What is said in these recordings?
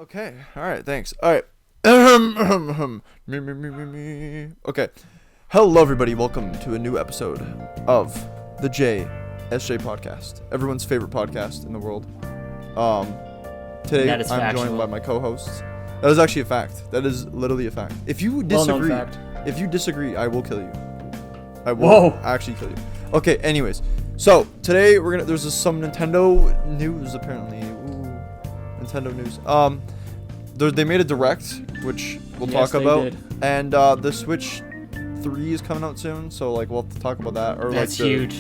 Okay. All right. Thanks. All right. Me. Okay. Hello, everybody. Welcome to a new episode of the JSJ podcast, everyone's favorite podcast in the world. Today That is I'm factual. joined by my co-hosts. That is actually a fact. That is literally a fact. If you Well-known disagree, I will kill you. I will Whoa. actually kill you. Okay. Anyways, so today there's some Nintendo news apparently. Nintendo news. They made a direct, which we'll Yes, talk they about, did. and the Switch 3 is coming out soon, so like we'll have to talk about that or That's like huge.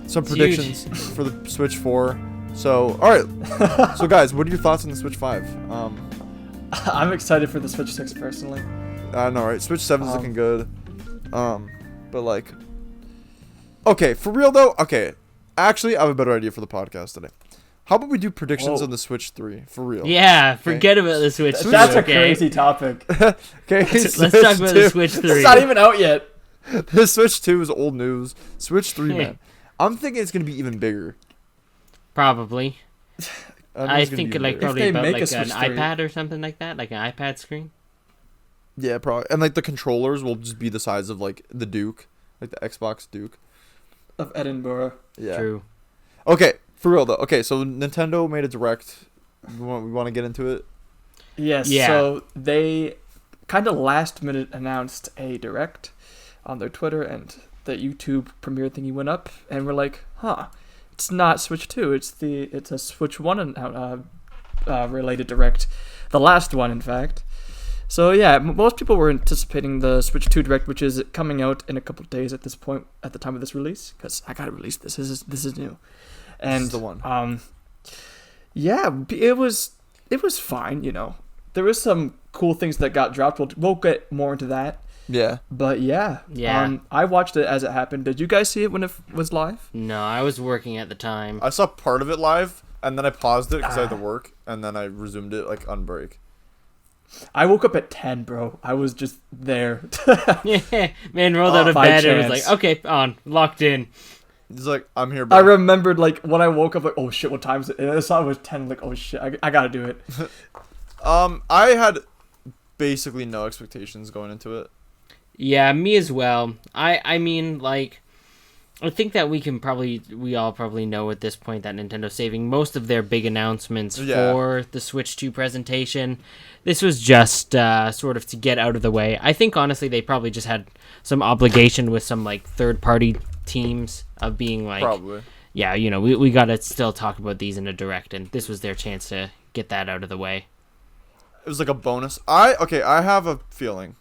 some It's predictions for the Switch 4. So all right, so guys, what are your thoughts on the Switch 5? I'm excited for the Switch 6 personally. I know, right? Switch 7's Um, looking good, but like, okay, for real though. Okay, actually, I have a better idea for the podcast today. How about we do predictions Whoa. on the Switch 3 for real? Yeah, forget about the Switch 3. That's a okay? crazy topic. Okay, Let's talk about the Switch 3. It's not even out yet. The Switch 2 is old news. Switch 3, Yeah. man. I'm thinking it's gonna be even bigger. Probably. I it's gonna think be like bigger. probably they about make a like an Switch 3. iPad or something like that, like an iPad screen. Yeah, probably. And like the controllers will just be the size of like the Duke, like the Xbox Duke. Of Edinburgh. Yeah. True. Okay, for real though. Okay, so Nintendo made a direct. We want to get into it. Yes. Yeah. So they kind of last minute announced a direct on their Twitter, and the YouTube premiere thingy went up, and we're like, it's not Switch 2. It's a Switch 1 related direct, the last one in fact. So yeah, most people were anticipating the Switch 2 direct, which is coming out in a couple of days at this point, at the time of this release, because I gotta release this. This is new, and This is the one. yeah, it was fine. You know, there was some cool things that got dropped. We'll get more into that, Yeah. but yeah, Yeah. I watched it as it happened. Did you guys see it when it was live? No, I was working at the time. I saw part of it live, and then I paused it because I had to work, and then I resumed it like on break. I woke up at 10, bro. I was just there. Yeah, man rolled out of by bed and was chance. like, okay, on, locked in. He's like, I'm here, I bro. remembered like when I woke up, like, oh shit, what time is it? And I saw it was 10. Like, oh shit, I gotta do it. I had basically no expectations going into it. Yeah, me as well. I mean, like, I think that we all probably know at this point that Nintendo's saving most of their big announcements Yeah. for the Switch 2 presentation. This was just sort of to get out of the way. I think, honestly, they probably just had some obligation with some, like, third-party teams of being like, Probably. yeah, you know, we got to still talk about these in a direct, and this was their chance to get that out of the way. It was like a bonus. I have a feeling.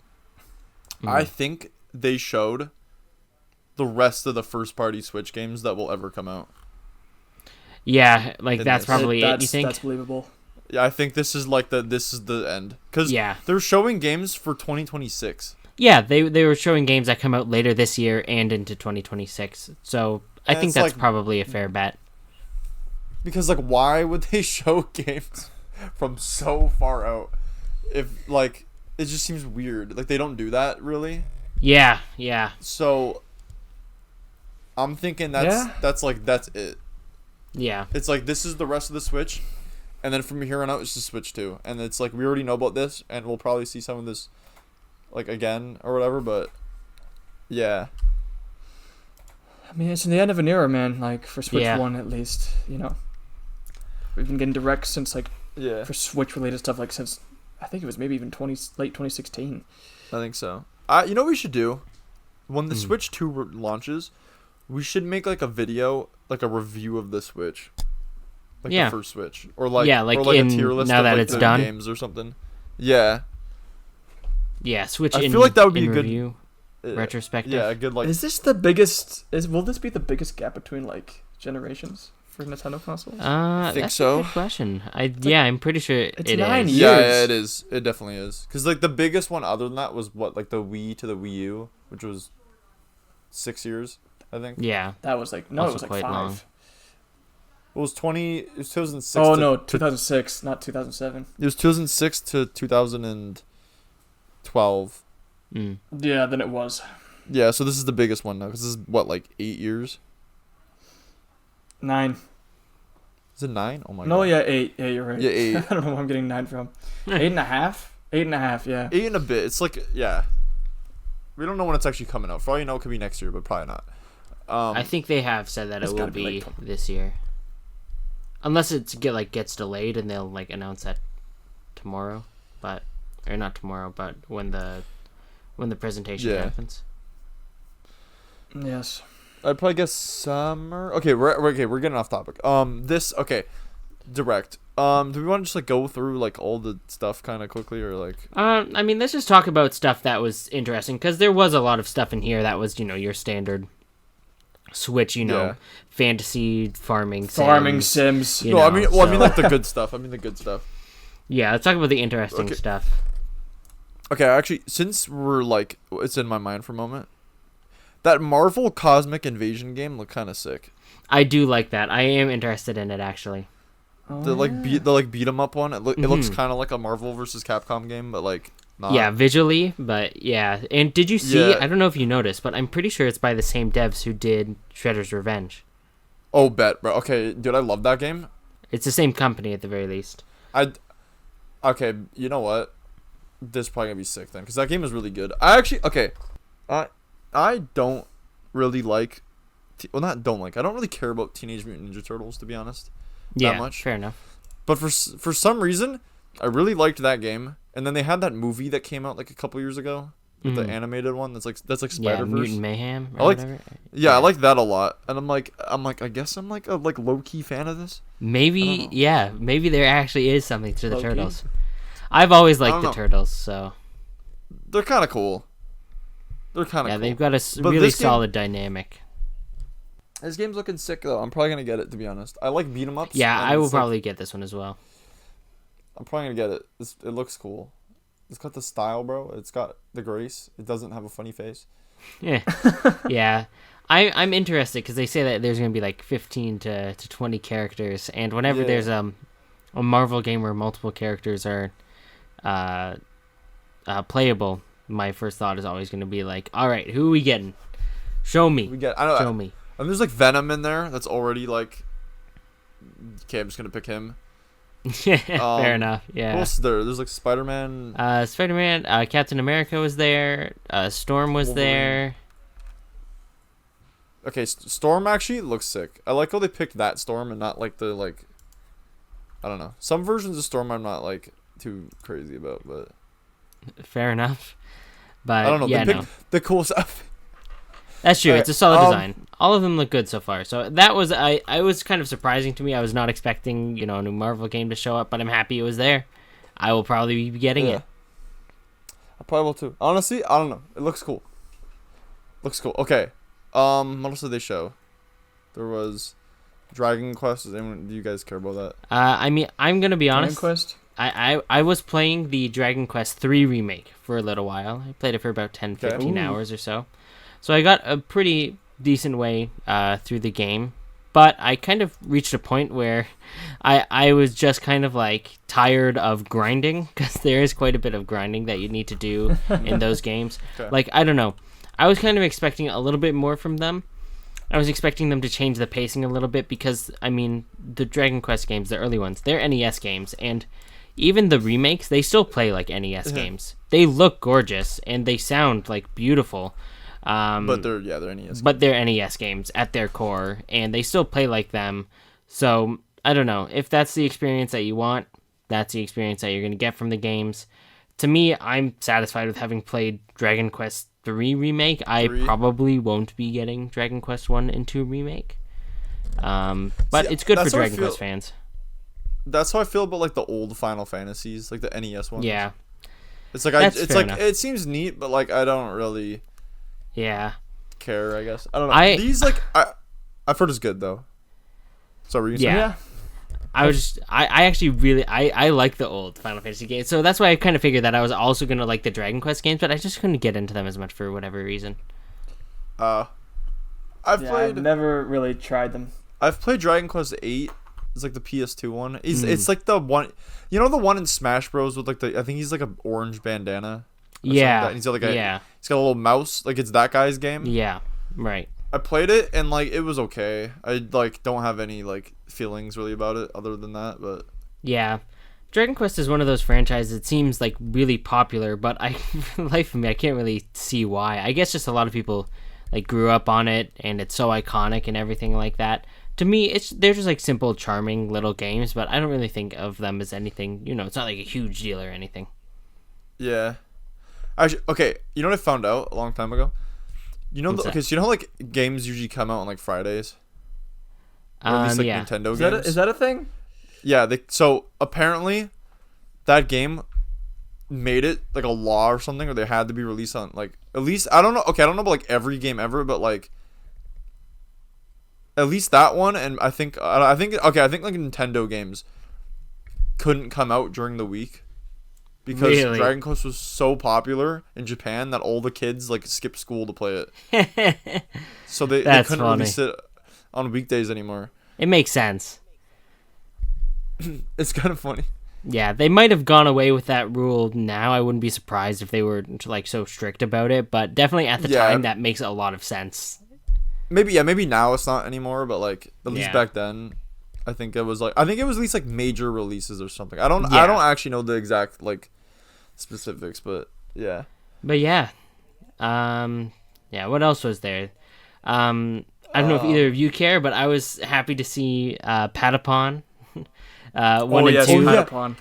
Mm. I think they showed the rest of the first party Switch games that will ever come out. Yeah, like, In that's this. probably it, you think? That's believable. Yeah, I think this is the end. Because Yeah. they're showing games for 2026. Yeah, they were showing games that come out later this year and into 2026. So I And think it's that's like- probably a fair bet. Because, like, why would they show games from so far out? If, like, it just seems weird. Like, they don't do that, really. Yeah, yeah, So, I'm thinking that's it. yeah. It's like, this is the rest of the Switch. And then from here on out, it's just Switch 2. And it's like, we already know about this. And we'll probably see some of this, like, again or whatever. But, yeah. I mean, it's in the end of an era, man. Like for Switch Yeah. 1, at least. You know, we've been getting directs since like Yeah. for Switch related stuff like since I think it was maybe even late 2016. I think so. You know what we should do? When the Switch 2 launches, we should make like a video, like a review of the Switch. Like Yeah. the first Switch. Or like, Yeah, like or like in- a tier list now of that like it's the done. games or something. Yeah. Yeah, Switch I in, feel like that would be in a good- review, Uh, retrospective. Yeah, a good like Is this the biggest? Will this be the biggest gap between like generations for Nintendo consoles? think That's so. a good question. I'm pretty sure It's it 9 is. years. Yeah, it is. It definitely is. Cuz like the biggest one other than that was what, like the Wii to the Wii U, which was 6 years, I think. Yeah, That was like no, Also it was like quite 5. long. It was 2006 Oh to, no, to 2006, not 2007. it was 2006 to 2012. Mm. Yeah, then it was Yeah, so this is the biggest one now, because this is, what, like 8 years? 9. Is it 9? Oh my god. No, yeah, 8. Yeah, you're right. Yeah, 8. I don't know where I'm getting 9 from. 8.5? 8.5, yeah. 8 and a bit. It's like, yeah. We don't know when it's actually coming out. For all you know, it could be next year, but probably not. I think they have said that it It's will gotta be be late. this year, unless gets delayed and they'll like announce that tomorrow, or not tomorrow, but when the presentation Yeah. happens. Yes. I'd probably guess summer. Okay, we're getting off topic. Direct. Do we want to just like go through like all the stuff kind of quickly or like? I mean, let's just talk about stuff that was interesting because there was a lot of stuff in here that was your standard Switch, Yeah. fantasy farming Sims. you No, I know, mean, so- like the good stuff. I mean the good stuff. Yeah, let's talk about the interesting Okay. stuff. Okay, actually, since we're like, it's in my mind for a moment. That Marvel Cosmic Invasion game looked kind of sick. I do like that. I am interested in it actually. Oh, The beat 'em up one. It looks Mhm. kind of like a Marvel versus Capcom game, but like not. Yeah, visually, but yeah. And did you see? Yeah. I don't know if you noticed, but I'm pretty sure it's by the same devs who did Shredder's Revenge. Oh, bet, bro. Okay, dude, I love that game. It's the same company at the very least. Okay, you know what? This is probably gonna be sick then, because that game is really good. I don't really like. I don't really care about Teenage Mutant Ninja Turtles, to be honest. Yeah, much. fair enough. But for some reason, I really liked that game. And then they had that movie that came out like a couple years ago, Mhm. the animated one. That's like Yeah, Spider Mutant Verse. Mayhem. Or I like- whatever. Yeah, I like that a lot. And I'm like, I guess I'm like a low key fan of this. I don't Maybe, know. yeah, maybe there actually is something to the Low-key. turtles. I've always liked don't the know. turtles, so They're kind of cool. They're kind of yeah, cool. they've got a But really this game- solid dynamic. This game's looking sick though. I'm probably gonna get it, to be honest. I like beat 'em ups. Yeah, and I will it's, like, probably get this one as well. I'm probably gonna get it. It looks cool. It's got the style, bro. It's got the grace. It doesn't have a funny face. Yeah, yeah. I'm interested because they say that there's gonna be like 15 to 20 characters, and whenever Yeah. there's a Marvel game where multiple characters are playable, my first thought is always gonna be like, all right, who are we getting? Show me, I know. show me. And there's like Venom in there. That's already like. Okay, I'm just gonna pick him. Fair enough. Who Yeah. else is there? There's like Spider-Man. Spider-Man, Captain America was there. Storm was Wolverine. there. Okay, Storm actually looks sick. I like how they picked that Storm and not like the like. I don't know. Some versions of Storm I'm not like too crazy about, but Fair enough. But I don't know. yeah, they no. picked the cool stuff. That's true. Alright, It's a solid design. All of them look good so far. So that was I was kind of surprising to me. I was not expecting, a new Marvel game to show up, but I'm happy it was there. I will probably be getting it. I probably will too. Honestly, I don't know. It looks cool. Looks cool. Okay. What else did they show? There was Dragon Quest. Do you guys care about that? I mean, I'm going to be Dragon honest. Quest. I was playing the Dragon Quest 3 remake for a little while. I played it for about 10, Okay. 15 Ooh. hours or so. So I got a pretty decent way through the game. But I kind of reached a point where I was just kind of like tired of grinding because there is quite a bit of grinding that you need to do in those games. Okay. Like, I don't know. I was kind of expecting a little bit more from them. I was expecting them to change the pacing a little bit because, I mean, the Dragon Quest games, the early ones, they're NES games. And even the remakes, they still play like NES games. They look gorgeous and they sound like beautiful. But they're NES. But they're NES games at their core, and they still play like them. So, I don't know. If that's the experience that you want, that's the experience that you're going to get from the games. To me, I'm satisfied with having played Dragon Quest 3 Remake. I probably won't be getting Dragon Quest 1 and 2 Remake. But See, it's good for that's how I Dragon feel- Quest fans. That's how I feel about like the old Final Fantasies, like the NES ones. Yeah. It's like That's fair enough. it seems neat, but like I don't really Yeah. care. I guess I don't know. These like I've heard it's good though. So were you saying? Yeah. I actually really I like the old Final Fantasy games, so that's why I kind of figured that I was also gonna like the Dragon Quest games, but I just couldn't get into them as much for whatever reason. I've I've played never really tried them. I've played Dragon Quest 8. It's like the PS2 one. It's like the one, the one in Smash Bros with like I think he's like an orange bandana. or something like Yeah, that, and he's got like yeah, he's got a little mouse. Like it's that guy's game. yeah, right. I played it and like it was okay. I like don't have any like feelings really about it other than that, but Yeah. Dragon Quest is one of those franchises that seems like really popular, but for the life of me, I can't really see why. I guess just a lot of people like grew up on it, and it's so iconic and everything like that. To me, they're just like simple, charming little games, but I don't really think of them as anything. It's not like a huge deal or anything. yeah. Actually, okay, you know what I found out a long time ago? What's that? Okay, so you know how like games usually come out on like Fridays? Or at least like Yeah. Nintendo Is games. that a thing? Yeah, so apparently that game made it like a law or something, or they had to be released on like at least I don't know. Okay, I don't know about like every game ever, but like at least that one, and I think like Nintendo games couldn't come out during the week because Really? Dragon Quest was so popular in Japan that all the kids like skipped school to play it, so they That's couldn't funny. release it on weekdays anymore. It makes sense. It's kind of funny. Yeah, they might have gone away with that rule now. I wouldn't be surprised if they were like so strict about it, but definitely at the Yeah. time that makes a lot of sense. Maybe now it's not anymore, but like at least Yeah. back then, I think it was at least like major releases or something. I don't Yeah. actually know the exact like specifics, but yeah. But yeah. Yeah, what else was there? I don't know if either of you care, but I was happy to see Patapon 1 and yes, 2. yeah. Patapon.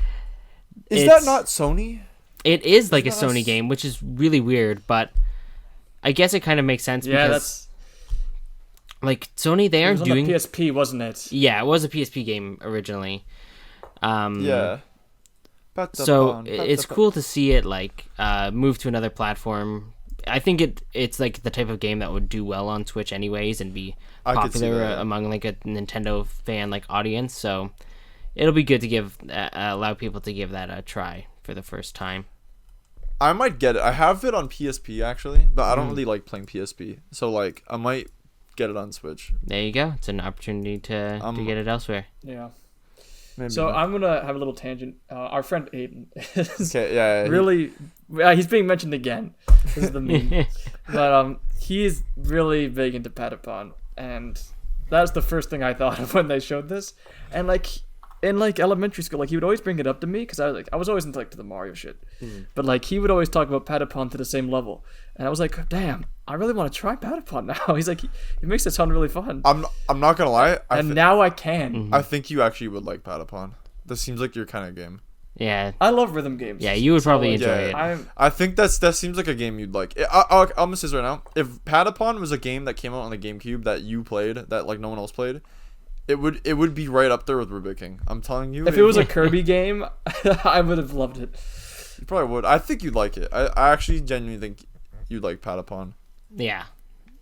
Is It's- that not Sony? It is like a Isn't that Sony a- game, which is really weird, but I guess it kind of makes sense Yeah, because like Sony, they it aren't was on doing. the PSP, wasn't it? Yeah, it was a PSP game originally. Yeah. So Patapon, it's Patapon. cool to see it like move to another platform. I think it's like the type of game that would do well on Switch anyways and be I could see popular that, yeah. among like a Nintendo fan like audience. So it'll be good to give allow people to give that a try for the first time. I might get it. I have it on PSP actually, but I Mm. don't really like playing PSP. So like I might get it on Switch. There you go. It's an opportunity to get it elsewhere. Yeah. Maybe So not. I'm gonna have a little tangent. Our friend Aiden is Okay, yeah. really he's being mentioned again. This is the meme. But he's really big into Patapon, and that's the first thing I thought of when they showed this. And like in like elementary school, like he would always bring it up to me because I was always into like to the Mario shit, but like he would always talk about Patapon to the same level, and I was like, damn, I really want to try Patapon now. He's like, he makes it sound really fun, I'm not gonna lie. and now I can. I think you actually would like Patapon. This seems like your kind of game. Yeah. I love rhythm games. Yeah, you would probably like, enjoy it. I think that seems like a game you'd like. I'm gonna say this right now. If Patapon was a game that came out on the GameCube that you played, that like no one else played, it would be right up there with Rubik King. I'm telling you. If it was a Kirby game, I would have loved it. you probably would. I think you'd like it. I actually genuinely think you'd like Patapon. Yeah.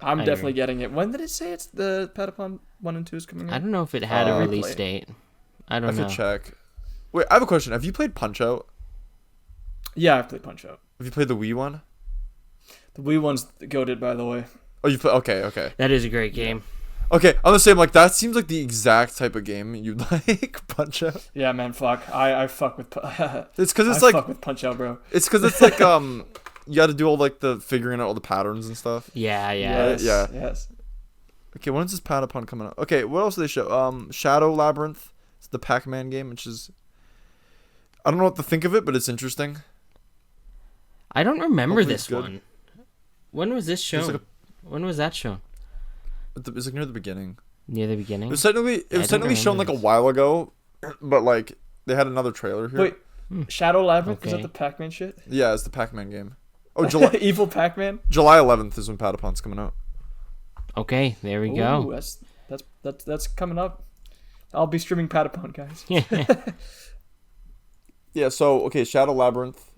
I'm I definitely agree. getting it. When did it say it's the Patapon 1 and 2 is coming out? I don't know if it had a Uh, release Play it. date. I I don't know. could check. Wait, I have a question. Have you played Punch Out? Yeah, I've played Punch Out. Have you played the Wii one? The Wii one's goated, by the way. Oh, you play. Okay. That is a great game. Okay, I'm the same. Like that seems like the exact type of game you'd like. Punch Out. Yeah, man, fuck. I fuck with It's because it's I like fuck with Punch Out, bro. it's because it's like you got to do all like the figuring out all the patterns and stuff. Yeah. Yes, yeah. yes. Okay, when's this Patapon coming out? Okay, what else did they show? Shadow Labyrinth. It's the Pac-Man game, which is I don't know what to think of it, but it's interesting. I don't remember Hopefully this it's good. one. When was this shown? like When was that shown? It's like near the beginning. Near the beginning? It was technically shown like remember a while ago, but like they had another trailer here. Wait, Shadow Labyrinth? Is Okay. that the Pac-Man shit? Yeah, it's the Pac-Man game. Oh, July Evil Pac-Man? July 11th is when Patapon's coming out. Okay, there we Ooh, go. that's coming up. I'll be streaming Patapon, guys. Yeah, so okay, Shadow Labyrinth.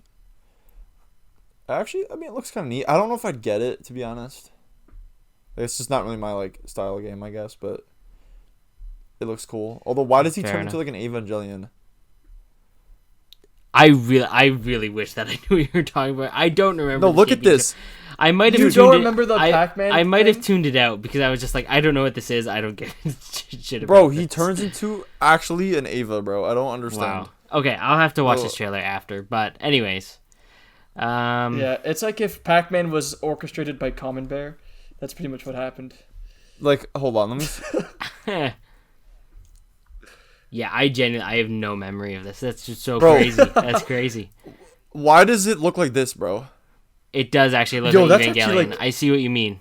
Actually, I mean, it looks kind of neat. I don't know if I'd get it, to be honest. It's just not really my like style of game, I guess, but it looks cool. Although, why does he Fair turn enough. into like an Evangelion? I really wish that I knew what you were talking about. I don't remember. No, the look game at being this. I might have. You tuned don't it- remember the I- Pac-Man I might have thing? tuned it out because I was just like, I don't know what this is. I don't get shit about Bro, he this. turns into actually an Ava, bro. I don't understand. Wow. Okay, I'll have to watch Oh. this trailer after. But anyways, Yeah, it's like if Pac-Man was orchestrated by Common Bear. That's pretty much what happened. Like, hold on, let me. Yeah, I have no memory of this. That's just so Bro. crazy. That's crazy. Why does it look like this, bro? It does actually look Yo, like that's Evangelion. actually, like- I see what you mean.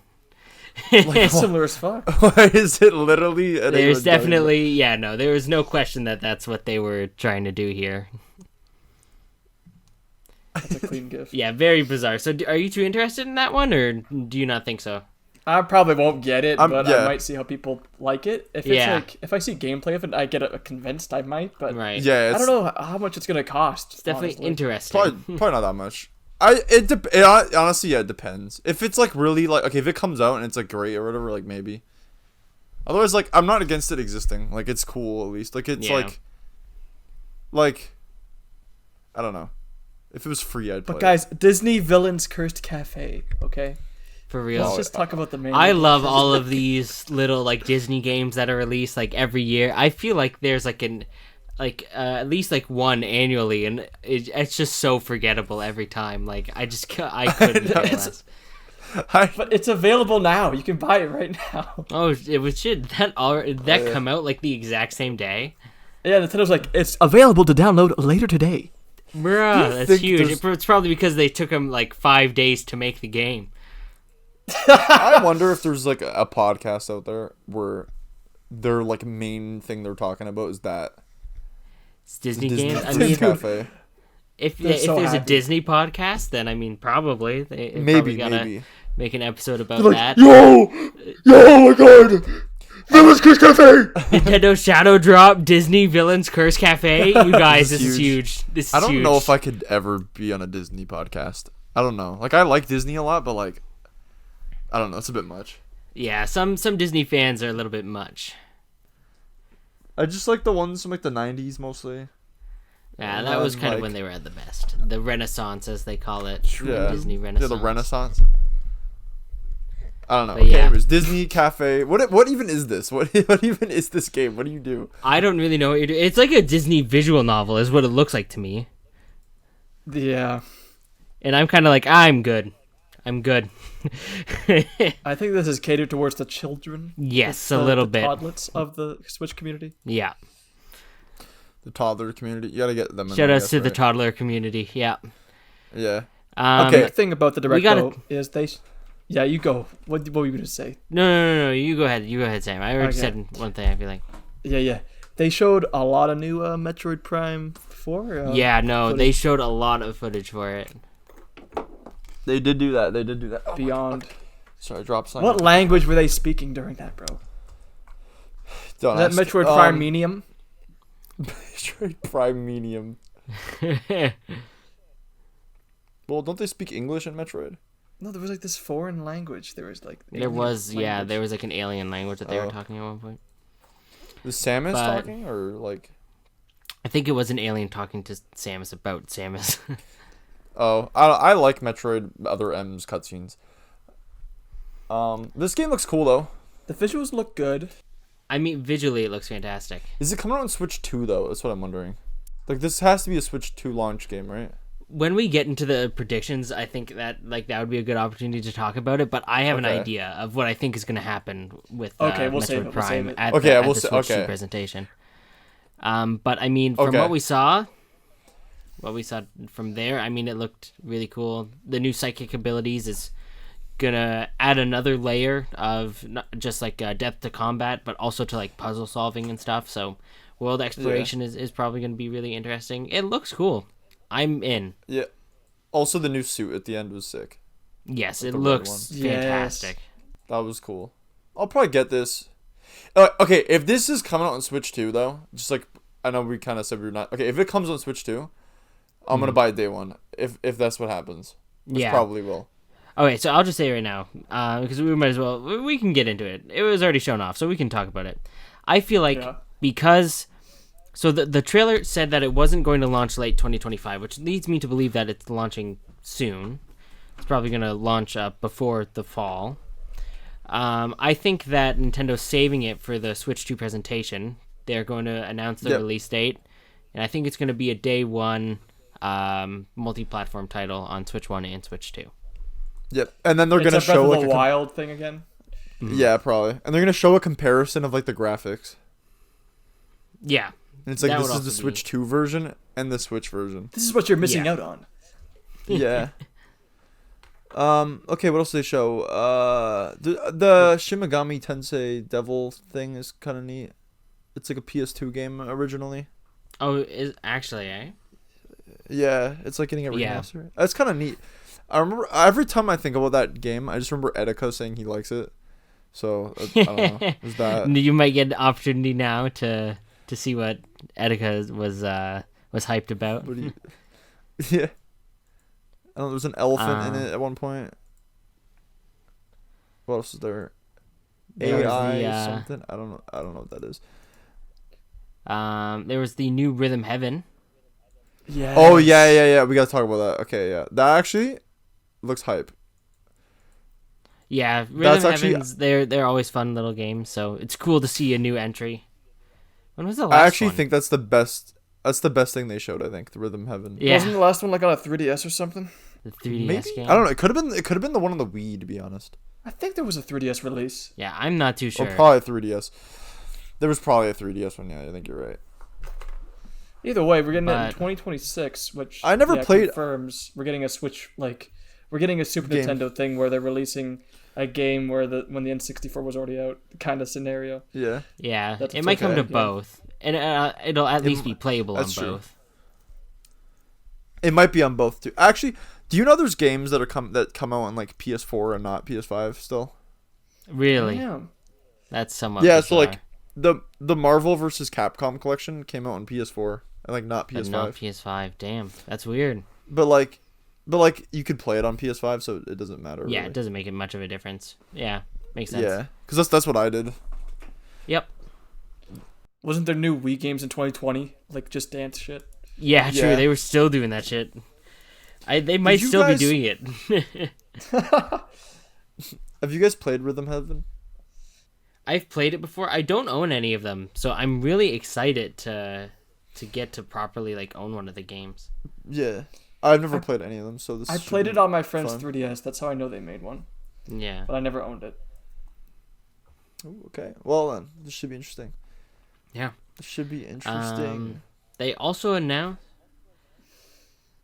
It's similar as fuck. Why is it literally? An There's Evangelion? definitely there was no question that that's what they were trying to do here. That's a clean gift. Yeah, very bizarre. So, are you too interested in that one, or do you not think so? I probably won't get it, but yeah. I might see how people like it. If it's Yeah. like, if I see gameplay of it, I get convinced I might. But Right. Yeah, I it's don't know how much it's gonna cost. It's definitely honestly. interesting. probably not that much. Honestly, yeah, it depends. If it's like really like okay, if it comes out and it's like great or whatever, like maybe. Otherwise, like I'm not against it existing. Like it's cool at least. Like it's Yeah. like I don't know. If it was free, I'd play. But guys, Disney Villains Cursed Cafe. Okay, For real. let's just talk about the main. I love all of these little like Disney games that are released like every year. I feel like there's like at least like one annually, and it's just so forgettable every time. Like I couldn't care less. But it's available now. You can buy it right now. Oh, did that come out like the exact same day? Yeah, Nintendo's like, it's available to download later today. Bruh, that's think huge. It's probably because they took them like 5 days to make the game. I wonder if there's like a podcast out there where their like main thing they're talking about is that It's Disney Disney games. I mean, Cafe. if so there's a happy. Disney podcast, then I mean, probably they probably Maybe, gotta maybe. make an episode about Like, that. yo, oh my god, Villains Cursed Cafe. Nintendo Shadow Drop, Disney Villains Curse Cafe. You guys, this is huge. This is I don't huge. know if I could ever be on a Disney podcast. I don't know. Like I like Disney a lot, but like I don't know. It's a bit much. Yeah, some Disney fans are a little bit much. I just like the ones from like the 90s mostly. Yeah, that was kind of like- when they were at the best. The Renaissance, as they call it. Yeah. Disney Renaissance. Yeah, the Renaissance. I don't know. But Okay, yeah. anyways, Disney Cafe. What even is this? What even is this game? What do you do? I don't really know what you're doing. It's like a Disney visual novel, is what it looks like to me. Yeah, And I'm kind of like, I'm good. I'm good. I think this is catered towards the children. Yes, the, a little the bit. Toddlets of the Switch community. Yeah. The toddler community. You gotta get them. Shout I outs guess, to the right? toddler community. Yeah. Yeah. Okay, Okay. the thing about the direct gotta- though is they. Yeah, you go. What were you gonna say? No. You go ahead. You go ahead, Sam. I already Okay. said one thing. I feel like. Yeah. They showed a lot of new Metroid Prime 4. Yeah. No. footage. They showed a lot of footage for it. They did do that. Oh, Beyond. sorry, drop sign. What language were they speaking during that, bro? Don't Is that ask. Metroid Prime Medium? Metroid Prime Medium. Well, don't they speak English in Metroid? No, there was like this foreign language. There was like. There alien was language. there was like an alien language that they were Oh. talking at one point. Is Samus But- talking or like? I think it was an alien talking to Samus about Samus. Oh, I like Metroid Other M's cutscenes. This game looks cool though. The visuals look good. I mean, visually it looks fantastic. Is it coming out on Switch 2 though? That's what I'm wondering. Like this has to be a Switch 2 launch game, right? When we get into the predictions, I think that that would be a good opportunity to talk about it. But I have an Okay. idea of what I think is going to happen with Okay, we'll Metroid save it, we'll Prime save it. at Okay, the, we'll at the sa- Switch 2 okay. presentation. But I mean, from Okay. what we saw from there, I mean, it looked really cool. The new psychic abilities is gonna add another layer of not just like depth to combat, but also to like puzzle solving and stuff. So world exploration is probably gonna be really interesting. It looks cool. I'm in. Yeah. Also, the new suit at the end was sick. Yes, it the red looks one. Yes. fantastic. That was cool. I'll probably get this. Okay, if this is coming out on Switch 2 though, just like I know we kind of said we were not. Okay, if it comes on Switch 2, I'm gonna buy it day one. If that's what happens, which Yeah. probably will. Okay, so I'll just say right now, because we might as well, we can get into it. It was already shown off, so we can talk about it. I feel like Yeah. because, so the trailer said that it wasn't going to launch late 2025, which leads me to believe that it's launching soon. It's probably going to launch before the fall. I think that Nintendo's saving it for the Switch 2 presentation. They're going to announce the Yep. release date, and I think it's going to be a day one multi-platform title on Switch 1 and Switch 2. Yep. And then they're It's gonna a Breath show of like the a Wild thing again. yeah, probably. And they're gonna show a comparison of like the graphics. Yeah, And it's like, That this would is the also Switch 2 version and the Switch version. This is what you're missing Yeah. out on. Yeah. Okay, what else did they show? The Shin Megami Tensei Devil thing is kind of neat. It's like a PS2 game originally. Oh, is actually, eh? Yeah, it's like getting a Yeah. remaster. That's kind of neat. I remember every time I think about that game, I just remember Etika saying he likes it. So I don't know. Is that You might get an opportunity now to see what Etika was hyped about. what do you? Yeah. I don't know, there was an elephant in it at one point. What else is there? There was AI the, something. I don't know. I don't know what that is. There was the new Rhythm Heaven. Yeah. Oh yeah. We gotta talk about that. Okay, yeah. That actually looks hype. Yeah, Rhythm That's actually- Heavens. They're always fun little games, so it's cool to see a new entry. When was the last I actually one? think that's the best. That's the best thing they showed. I think the Rhythm Heaven. Yeah, Wasn't the last one like on a 3DS or something? the 3DS Maybe game. I don't know. It could have been. It could have been the one on the Wii, to be honest, I think there was a 3DS release. Yeah, I'm not too sure. or probably a 3DS. There was probably a 3DS one. Yeah, I think you're right. Either way, we're getting it in But- 2026, which I never played- confirms we're getting a Switch we're getting a Super Game. Nintendo thing where they're releasing a game when the N64 was already out kind of scenario. Yeah. Yeah, That's it might come to okay. both, and it'll at least be playable on that's true. both. It might be on both too. Actually, do you know there's games that come out on like PS4 and not PS5 still? Really, Damn. that's somewhat. Yeah, so bizarre, like the Marvel versus Capcom collection came out on PS4 and like not but PS5. not PS5. Damn, that's weird. But you could play it on PS5, so it doesn't matter. Yeah, really. it doesn't make it much of a difference. Yeah, makes sense. Yeah, because that's what I did. Yep. Wasn't there new Wii games in 2020? Like Just Dance shit? Yeah, true. Yeah. They were still doing that shit. They might you still guys- be doing it. Have you guys played Rhythm Heaven? I've played it before. I don't own any of them, so I'm really excited to get to properly like own one of the games. Yeah, I've never played any of them, so this. I should played be it on my friend's fun. 3DS. That's how I know they made one, Yeah. but I never owned it. Ooh, okay, well then, this should be interesting. Yeah. This should be interesting. They also announced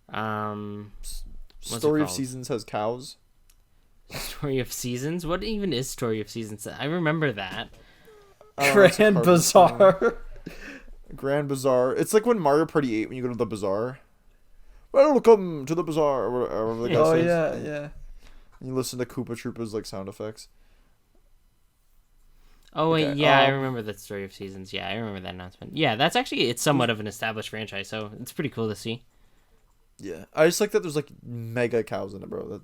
what's it Story of called? Seasons has cows. Story of Seasons. What even is Story of Seasons? I remember that. It's a Grand card Bazaar. Grand Bazaar. It's like when Mario Party 8 when you go to the bazaar. Welcome to the bazaar. Or whatever the guy Oh says. yeah. And you listen to Koopa Troopa's like sound effects. Oh wait, Okay, yeah, I remember that Story of Seasons. Yeah, I remember that announcement. Yeah, that's actually it's somewhat of an established franchise, so it's pretty cool to see. Yeah, I just like that there's like mega cows in it, bro.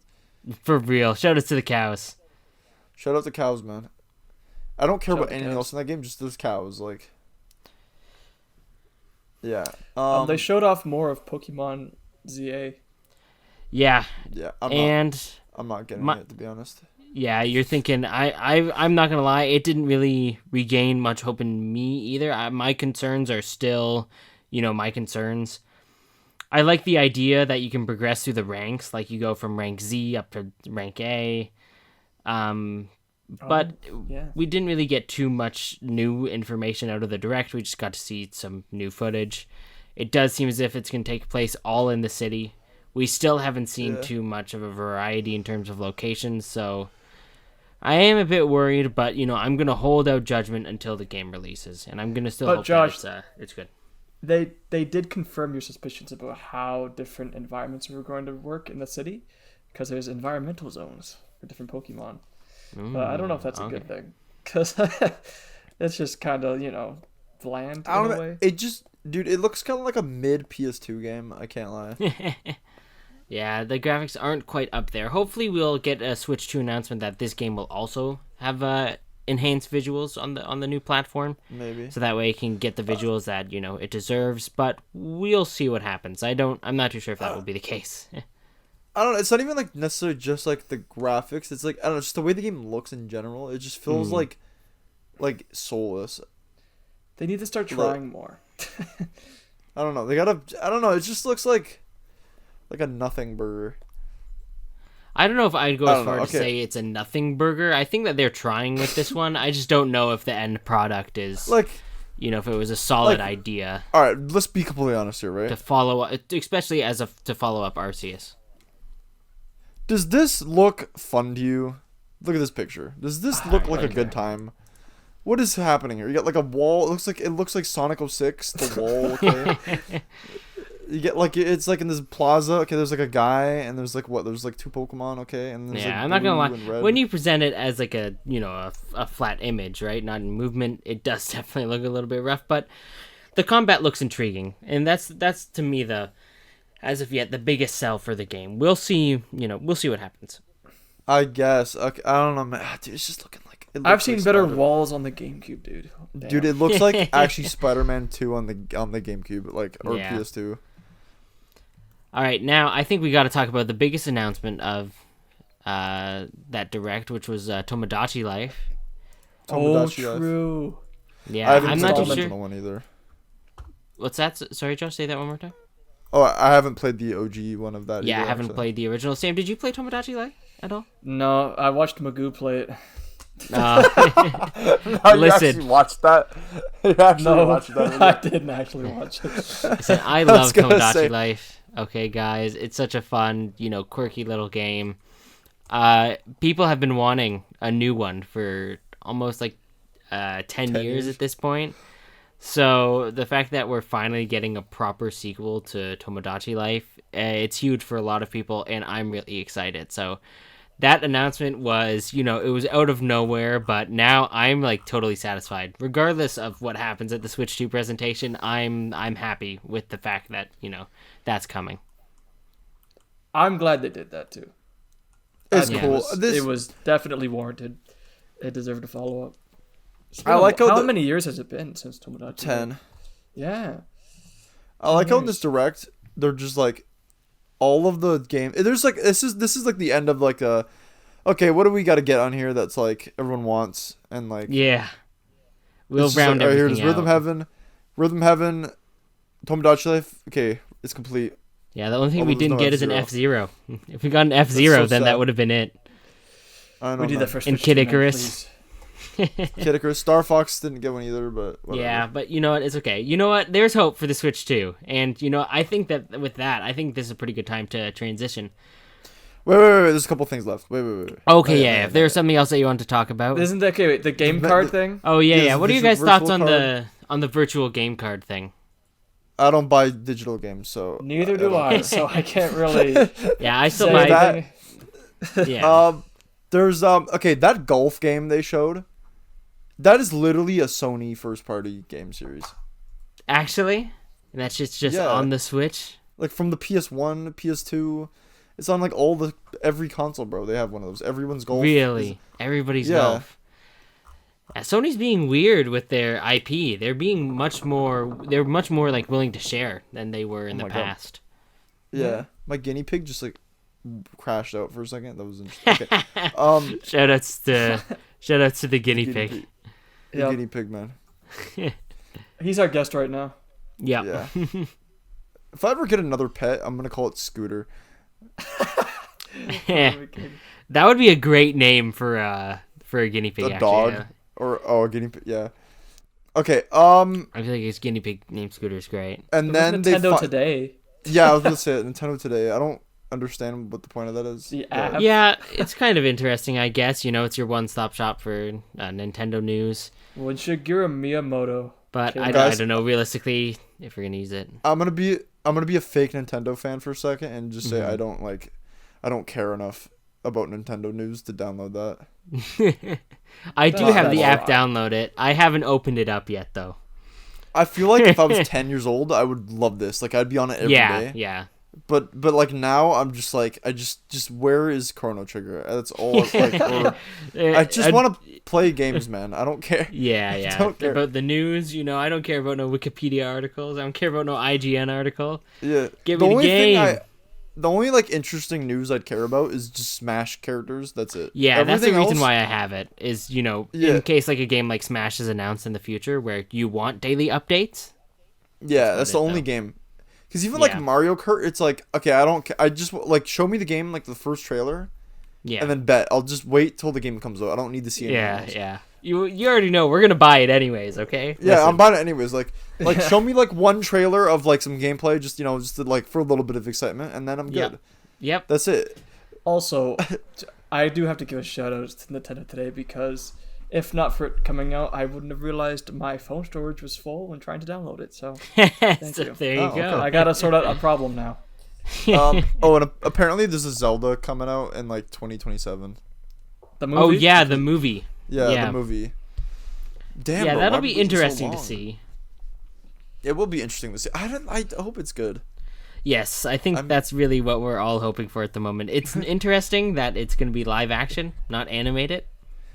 For real. Shout out to the cows. Shout out to cows, man. I don't care Shout out about to anything cows. else in that game. Just those cows, like. Yeah. They showed off more of Pokemon ZA. Yeah, Yeah. I'm not getting my- it, to be honest. yeah, you're thinking I'm not gonna lie, it didn't really regain much hope in me either. My concerns are still, my concerns. I like the idea that you can progress through the ranks, like you go from rank Z up to rank A. But Yeah. we didn't really get too much new information out of the direct. We just got to see some new footage. It does seem as if it's going to take place all in the city. We still haven't seen Yeah. too much of a variety in terms of locations, so I am a bit worried, but I'm going to hold out judgment until the game releases, and I'm going to still But hope Josh, that it's good. They did confirm your suspicions about how different environments were going to work in the city, because there's environmental zones for different Pokemon. But I don't know if that's a okay. good thing, because it's just kind of bland I in don't a know. way. It just, dude, it looks kind of like a mid PS2 game. I can't lie. Yeah, the graphics aren't quite up there. Hopefully, we'll get a Switch 2 announcement that this game will also have enhanced visuals on the new platform, Maybe. so that way it can get the visuals that it deserves. But we'll see what happens. I'm not too sure if that will be the case. I don't know. It's not even like necessarily just like the graphics. It's like I don't know, just the way the game looks in general. It just feels like soulless. They need to start trying more. I don't know. They gotta. I don't know. It just looks like a nothing burger. I don't know if I'd go I as don't know, far to okay. say it's a nothing burger. I think that they're trying with this one. I just don't know if the end product is Like if it was a solid Like- idea All right, let's be completely honest here, right? to follow up, especially to follow up Arceus. Does this look fun to you? Look at this picture. Does this look like a good time? What is happening here? You got like a wall. It looks like Sonic 06, the wall. Okay. You get like it's like in this plaza. Okay, there's like a guy and there's like what? There's like 2 Pokemon. Okay, and there's Yeah, like I'm not gonna blue and lie. red. When you present it as like a a flat image, right, not in movement, it does definitely look a little bit rough. But the combat looks intriguing, and that's to me as of yet the biggest sell for the game. We'll see. We'll see what happens. I guess. Okay, I don't know, man. Dude, it's just looking like. I've seen better walls on the GameCube, dude. Damn. Dude, it looks like actually Spider-Man 2 on the GameCube, like or Yeah. PS2. All right, now I think we got to talk about the biggest announcement of that direct, which was Tomodachi Life. Tomodachi Life. True. Yeah, I haven't I'm played not the too sure. original one either. What's that? Sorry, Josh, say that one more time. Oh, I haven't played the OG one of that. Yeah, either, I haven't actually. played the original. Sam, did you play Tomodachi Life at all? No, I watched Magoo play it. No, you Listen. actually watched that. You actually No, watched that. I didn't actually watch it. Listen, I was love gonna Tomodachi say- Life. Okay, guys, it's such a fun, quirky little game. People have been wanting a new one for almost like 10 years years. at this point. So the fact that we're finally getting a proper sequel to Tomodachi Life, it's huge for a lot of people, and I'm really excited. So that announcement was, it was out of nowhere, but now I'm like totally satisfied. Regardless of what happens at the Switch 2 presentation, I'm happy with the fact that, that's coming. I'm glad they did that too. It's Yeah. cool. It was definitely warranted. It deserved a follow up. I like how how the- many years has it been since Tomodachi? 10. Yeah. I like how in years. this direct they're just like all of the game. There's like this is like the end of like a. Okay, what do we got to get on here that's like everyone wants and like. Yeah. We'll it's just round like, all right, everything here's out. Rhythm Heaven, Tomodachi Life. Okay, it's complete. Yeah, the only thing Although we there's didn't no get is an F-Zero. F-Zero. If we got an F-Zero, so then sad. that would have been it. I don't know. We did man. that for And Switch Kid 2, man, Icarus. please. Kid Icarus. Star Fox didn't get one either, but whatever. Yeah, but you know what? It's okay. You know what? There's hope for the Switch 2. And, I think that with that, I think this is a pretty good time to transition. Wait. There's a couple things left. Wait. Okay, yeah. If there's something else that you want to talk about. Isn't that okay? Wait, the game The- card the- thing? Oh, yeah, Yes, yeah. What are you virtual- guys' thoughts virtual on the virtual game card thing? I don't buy digital games, so Neither do don't I, care. so I can't really Yeah, I still say buy that- anything. Yeah. There's okay, that golf game they showed. That is literally a Sony first party game series. Actually? And that's just Yeah. on the Switch? Like from the PS1, PS2. It's on like every console, bro. They have one of those. Everyone's golf. Really? Everybody's Yeah. golf. Yeah, Sony's being weird with their IP. They're much more like willing to share than they were in the my God. past. Yeah. My guinea pig just like crashed out for a second. That was interesting. Okay. Shoutouts to the guinea pig. The Yep. guinea pig man. He's our guest right now. Yeah. Yeah. If I ever get another pet, I'm gonna call it Scooter. That would be a great name for a guinea pig. A actually, dog. yeah. Or a guinea pig. Yeah. Okay. I feel like his guinea pig named Scooter is great. And It was then they. Nintendo today. Yeah, I was gonna say it, Nintendo Today. I don't understand what the point of that is. The but- app. Yeah, it's kind of interesting, I guess. It's your one-stop shop for Nintendo news. When Shigeru Miyamoto. But Okay, I guys. don't know realistically if we're gonna use it. I'm gonna be a fake Nintendo fan for a second and just say Mhm. I don't care enough about Nintendo news to download that. I do That's have the a app lot. downloaded. I haven't opened it up yet though. I feel like if I was 10 years old, I would love this. Like I'd be on it every day. Yeah. But like now, I'm just like I just where is Chrono Trigger? That's all. Like, or, I just want to play games, man. I don't care. Yeah. don't care. About the news, I don't care about no Wikipedia articles. I don't care about no IGN article. Yeah. Give me the game. The only like interesting news I'd care about is just Smash characters. That's it. Yeah, that's the Everything reason else- why I have it. Is Yeah. in case like a game like Smash is announced in the future, where you want daily updates. Yeah, that's the about it, only though. game. Because even Yeah. like Mario Kart, it's like okay, I don't. I just like show me the game like the first trailer, Yeah. and then bet. I'll just wait till the game comes out. I don't need to see anything Yeah. else. Yeah. You already know we're gonna buy it anyways, okay? Yeah, Listen. I'm buying it anyways. Like show me like one trailer of like some gameplay, just just like for a little bit of excitement, and then I'm good. Yep. That's it. Also, I do have to give a shout out to Nintendo today because if not for it coming out, I wouldn't have realized my phone storage was full when trying to download it. So thank So you. there you Oh, go. okay. I gotta sort out a problem now. And apparently there's a Zelda coming out in like 2027. The movie. Oh yeah, the movie. Yeah, Yeah. the movie. Damn. Yeah, bro, that'll why be are we waiting so interesting to long? see. It will be interesting to see. I hope it's good. Yes, I think that's really what we're all hoping for at the moment. It's interesting that it's going to be live action, not animated.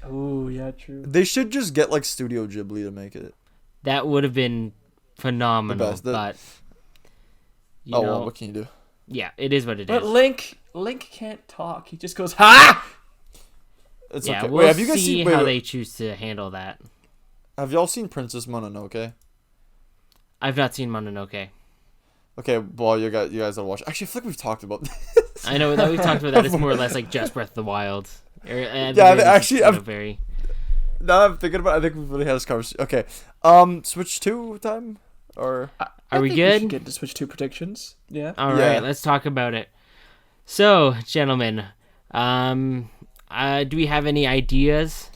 Oh yeah, true. They should just get like Studio Ghibli to make it. That would have been phenomenal, best. but you Oh know, well, what can you do? yeah, it is what it is. But Link can't talk. He just goes ha. It's Yeah, okay. we'll Wait, have you guys see seen? how Wait, they choose to handle that. have y'all seen Princess Mononoke? I've not seen Mononoke. Okay, well you guys gotta watch. Actually, I feel like we've talked about this. I know that we've talked about that. It's more or less like just Breath of the Wild. Actually, I'm very. Now that I'm thinking about it, I think we've really had this conversation. Okay, Switch 2 time or Are we think good? We should get into Switch 2 predictions. Yeah. All Yeah. right, let's talk about it. So, gentlemen, do we have any ideas?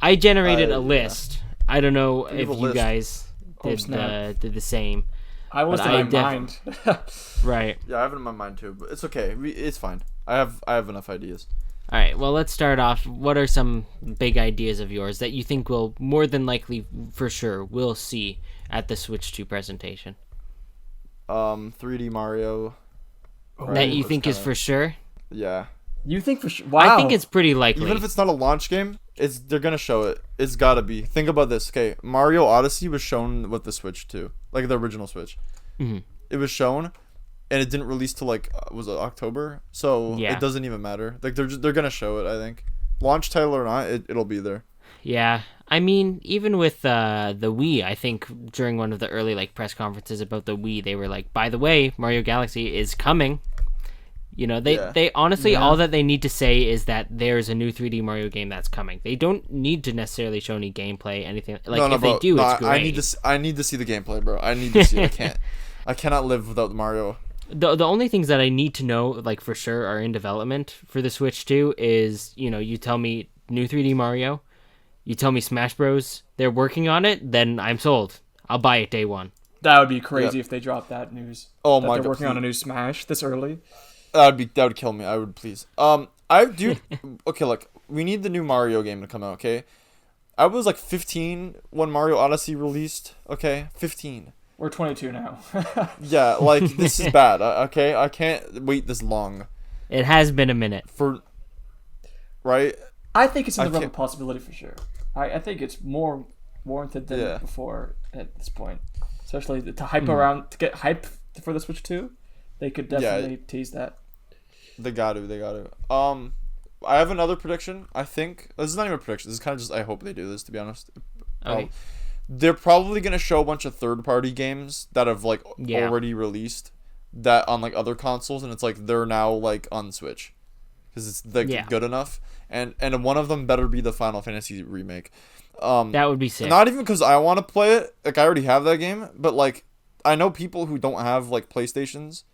I generated a yeah. list. I don't know We have if a you list. guys Oh, snap. did the same. I was But in I my mind. Right. yeah, I have it in my mind too, but it's okay. It's fine. I have enough ideas. All right. Well, let's start off. What are some big ideas of yours that you think will more than likely, for sure, we'll see at the Switch 2 presentation? 3D Mario. That you think is for sure? Yeah. You think for sure? Wow. I think it's pretty likely. Even if it's not a launch game, they're gonna show it. It's gotta be. Think about this. Okay, Mario Odyssey was shown with the Switch too, like the original Switch. Mm-hmm. It was shown, and it didn't release till like was it October? So Yeah. it doesn't even matter. Like they're gonna show it. I think launch title or not, it'll be there. Yeah, I mean, even with the Wii, I think during one of the early like press conferences about the Wii, they were like, "By the way, Mario Galaxy is coming." You know, they honestly all that they need to say is that there's a new 3D Mario game that's coming. They don't need to necessarily show any gameplay, anything. Like No, if bro. they do, No, it's great. I need to see the gameplay, bro. I need to see it. I cannot live without Mario. The only things that I need to know, like for sure, are in development for the Switch 2 is, you tell me new 3D Mario, you tell me Smash Bros. They're working on it, then I'm sold. I'll buy it day one. That would be crazy if they dropped that news. Oh that my they're God, working on a please. new Smash this early. That would kill me. I would please. I do. Okay, look, we need the new Mario game to come out. Okay, I was like 15 when Mario Odyssey released. Okay, 15. We're 22 now. Yeah, like this is bad. Okay, I can't wait this long It has been a minute. for. Right. I think it's in the realm can't- of possibility for sure. I think it's more warranted than Yeah. before at this point. Especially to hype around, to get hype for the Switch 2. They could definitely tease that. They got to. I have another prediction. I think this is not even a prediction. This is kind of just. I hope they do this. To be honest. Okay. They're probably gonna show a bunch of third-party games that have like Yeah. already released that on like other consoles, and it's like they're now like on Switch because it's like good enough. And one of them better be the Final Fantasy remake. That would be sick. Not even because I want to play it. Like I already have that game, but like I know people who don't have like PlayStations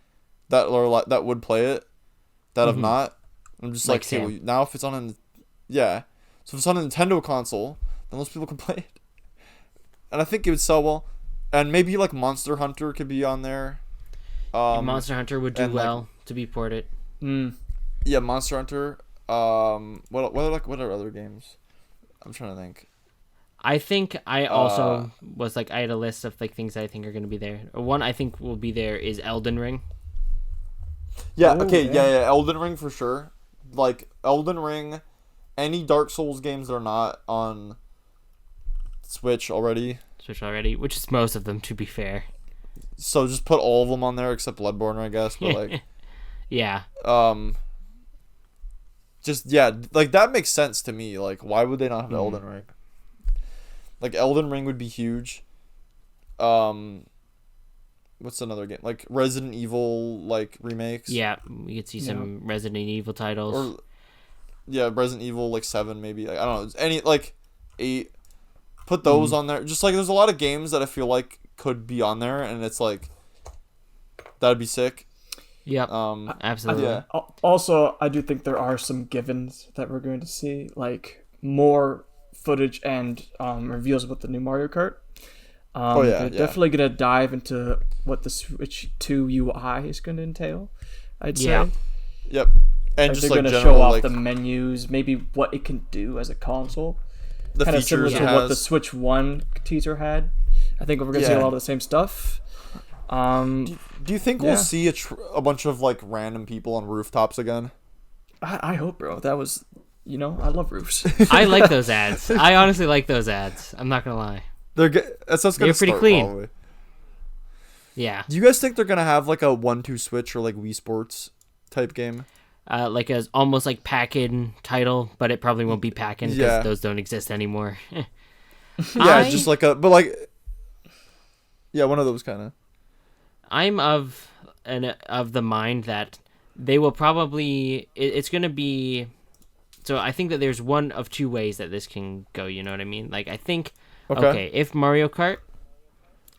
that would play it that have not. I'm just like, Sam. okay, well, now if it's on so if it's on a Nintendo console, then those people can play it. And I think it would sell well. And maybe like Monster Hunter could be on there. Monster Hunter would do and, like- well to be ported. Yeah, Monster Hunter. What are other games? I'm trying to think. I think I also was like, I had a list of like things that I think are going to be there. One I think will be there is Elden Ring. Yeah, Oh, okay, yeah. yeah, Elden Ring for sure. Like Elden Ring, any Dark Souls games that are not on Switch already. Switch already, which is most of them, to be fair. So just put all of them on there except Bloodborne, I guess. But like, Yeah. just yeah, like that makes sense to me. Like, why would they not have Elden Ring? Like Elden Ring would be huge. What's another game? Like Resident Evil like remakes. Yeah, we could see some Resident Evil titles. Or yeah, Resident Evil like 7 maybe. Like, I don't know. Any like 8. Put those on there. Just like there's a lot of games that I feel like could be on there, and it's like that'd be sick. Yep. Absolutely. Yeah. Also, I do think there are some givens that we're going to see, like more footage and reveals about the new Mario Kart. They're definitely going to dive into what the Switch 2 UI is going to entail, I'd say. Yep. And Like just they're like going to general, show off like, the menus, maybe what it can do as a console. the Kind of similar features to it what the has. Switch 1 teaser had. I think we're going to see a Yeah. lot of the same stuff. Do you think we'll see a bunch of like random people on rooftops again? I hope, bro. That was, I love roofs. I like those ads. I honestly like those ads. I'm not gonna lie. That's gonna They're pretty start, clean. Probably. Yeah. Do you guys think they're gonna have like a 1-2 switch or like Wii Sports type game? Like a almost like pack-in title, but it probably won't be pack-in because Yeah. those don't exist anymore. Yeah, just like one of those kind of. I'm of the mind that they will probably it's going to be, so I think that there's one of two ways that this can go, you know what I mean? Like I think okay, if Mario Kart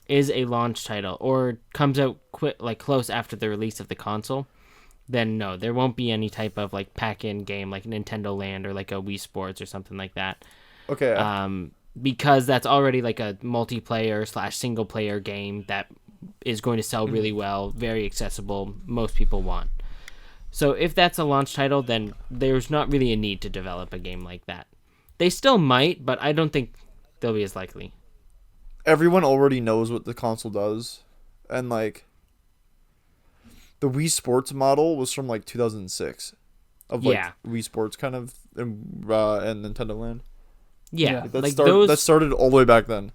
is a launch title or comes out close after the release of the console, then no, there won't be any type of like pack-in game like Nintendo Land or like a Wii Sports or something like that. Okay. Because that's already like a multiplayer / single player game that is going to sell really well, very accessible, most people want. So if that's a launch title, then there's not really a need to develop a game like that. They still might, but I don't think they'll be as likely. Everyone already knows what the console does, and like the Wii Sports model was from like 2006 of like Wii Sports kind of and Nintendo Land. Yeah, Like, like that started all the way back then.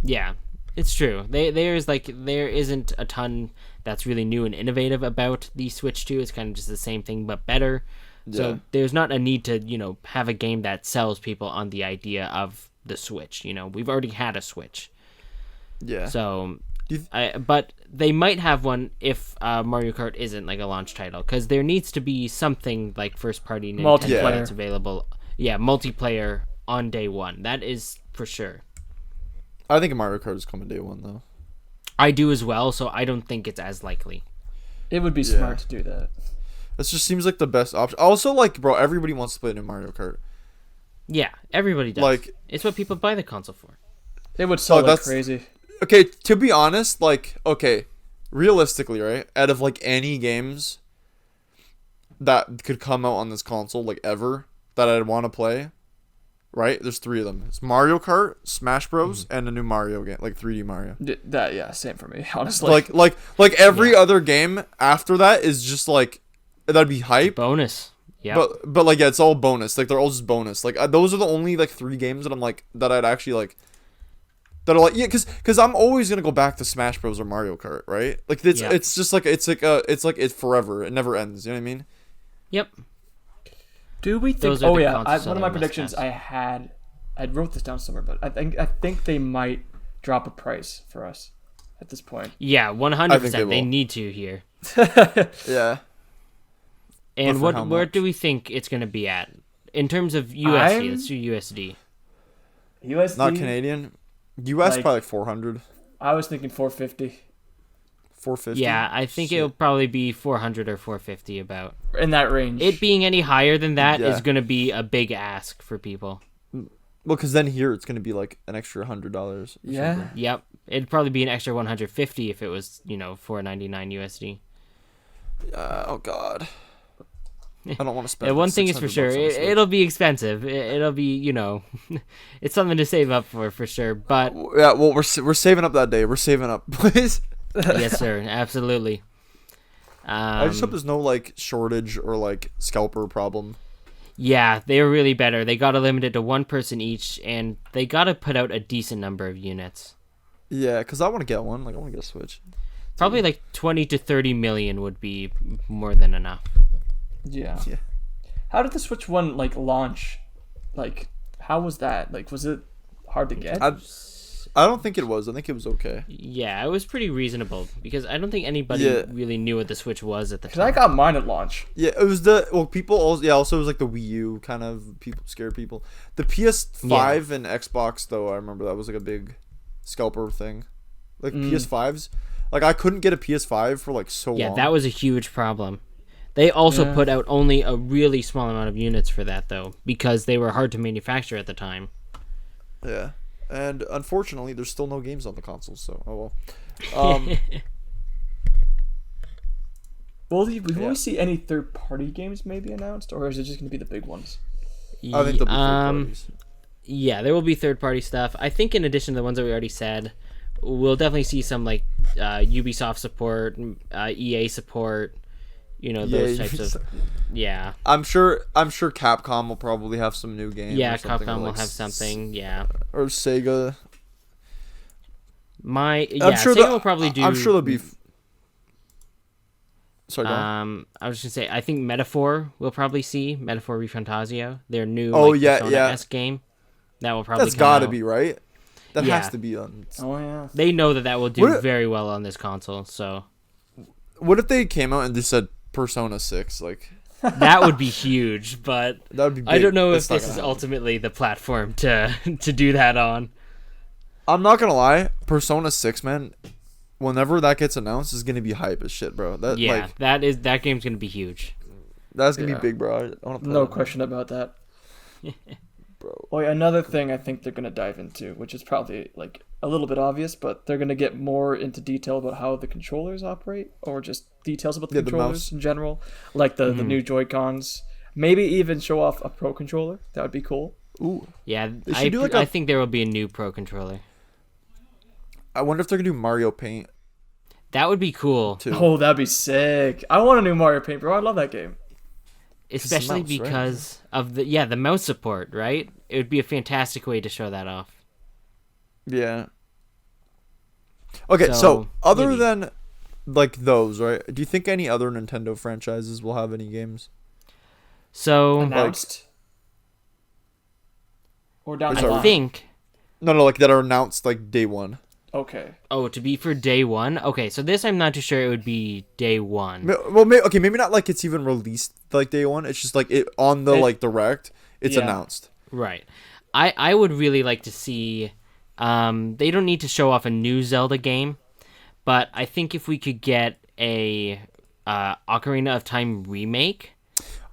Yeah, it's true. There isn't a ton that's really new and innovative about the Switch 2. It's kind of just the same thing but better. So there's not a need to, have a game that sells people on the idea of the Switch. We've already had a Switch. Yeah. So, but they might have one if Mario Kart isn't like a launch title, because there needs to be something like first-party Nintendo that's available. Yeah, multiplayer on day one. That is for sure. I think Mario Kart is coming day one though. I do as well, so I don't think it's as likely. It would be smart to do that. This just seems like the best option. Also, like, bro, everybody wants to play new Mario Kart. Yeah, everybody does. Like, it's what people buy the console for. It would sell like crazy. Okay, to be honest, like, realistically, right? Out of like any games that could come out on this console, like ever, that I'd want to play, right? There's 3 of them. It's Mario Kart, Smash Bros, and a new Mario game, like 3D Mario. Same for me, honestly. Like every other game after that is just like that'd be hype. Bonus. Yeah. But like it's all bonus. Like they're all just bonus. Like those are the only like 3 games that I'm like that I'd actually like. That are like because I'm always gonna go back to Smash Bros or Mario Kart, right? Like it's just like it's it forever. It never ends. You know what I mean? Yep. Do we think? Those are the one console of my sellers predictions I wrote this down somewhere, but I think they might drop a price for us at this point. Yeah, 100%. They need to here. Yeah. And where do we think it's going to be at in terms of USD? Let's do USD. USD, not Canadian. US probably like 400. I was thinking 450. 450. Yeah, I think it'll probably be 400 or 450 about. In that range. It being any higher than that is going to be a big ask for people. Well, because then here it's going to be like an extra $100. Yeah. Something. Yep. It'd probably be an extra 150 if it was, $4.99 USD. Oh God. I don't want to spend. One thing is for sure, it'll be expensive. It'll be, it's something to save up for sure. But yeah, well, we're saving up that day. We're saving up, please. Yes, sir. Absolutely. I just hope there's no like shortage or like scalper problem. Yeah, they were really better. They got to limit it to 1 person each, and they got to put out a decent number of units. Yeah, because I want to get one. Like, I want to get a Switch. Probably like 20 to 30 million would be more than enough. Yeah. How did the Switch 1 like launch? Like, how was that? Like, was it hard to get? I I don't think it was. I think it was okay. Yeah, it was pretty reasonable because I don't think anybody Yeah. really knew what the Switch was at the Because I time. got mine at launch. Yeah, it was people also it was like the Wii U kind of people scared people. The PS5 and Xbox though, I remember that was like a big scalper thing. Like PS5s, like I couldn't get a PS5 for like so Yeah, long. that was a huge problem. They also Yeah. put out only a really small amount of units for that though, because they were hard to manufacture at the time. Yeah, and unfortunately, there's still no games on the consoles. So oh well. Will Yeah. we see any third-party games maybe announced, or is it just going to be the big ones? I think there'll be third parties. Yeah, there will be third-party stuff. I think in addition to the ones that we already said, we'll definitely see some like Ubisoft support, EA support. You know, those Yeah, types of. Yeah. I'm sure Capcom will probably have some new games. Yeah, or something, Capcom or will like have something. Yeah. or Sega. Sega will probably do. I'm sure there'll be. Sorry, go on. I was just gonna say, I think Metaphor will probably see Metaphor Refantasio, their new Oh, like, yeah, Persona-esque game. That will probably. That's come got to out. be right. That Yeah. has to be on. Oh yeah. They know that will do What if- very well on this console, so What if they came out and just said Persona 6? Like that would be huge. But that would be. Big. I don't know if It's not this gonna is happen. ultimately the platform to to do that on. I'm not gonna lie, Persona 6, man. Whenever that gets announced, is gonna be hype as shit, bro. That Yeah, like that game's gonna be huge. that's gonna Yeah. be big, bro. I wanna play No that, question about that. bro. Oh, yeah, another thing I think they're gonna dive into, which is probably like a little bit obvious, but they're gonna get more into detail about how the controllers operate, or just details about the Yeah, the controllers mouse. in general, like the new Joy Cons. Maybe even show off a Pro controller. That would be cool. Ooh, Yeah, should do like a- I think there will be a new Pro controller. I wonder if they're gonna do Mario Paint That would be cool, too. Oh, that'd be sick. I want a new Mario Paint, bro. I love that game. especially mouse, right? because of the mouse support. Right, it would be a fantastic way to show that off. Yeah. Okay, so So, other maybe. than like those, right? Do you think any other Nintendo franchises will have any games? So Announced. Or down the sorry. I line. think. No, like that are announced like day one. Okay. Oh, to be for day one. Okay, so this I'm not too sure it would be day one. Well, okay, maybe not like it's even released like day one. It's just like it on the like direct. It's Yeah. announced. Right. I would really like to see. They don't need to show off a new Zelda game, but I think if we could get a Ocarina of Time remake.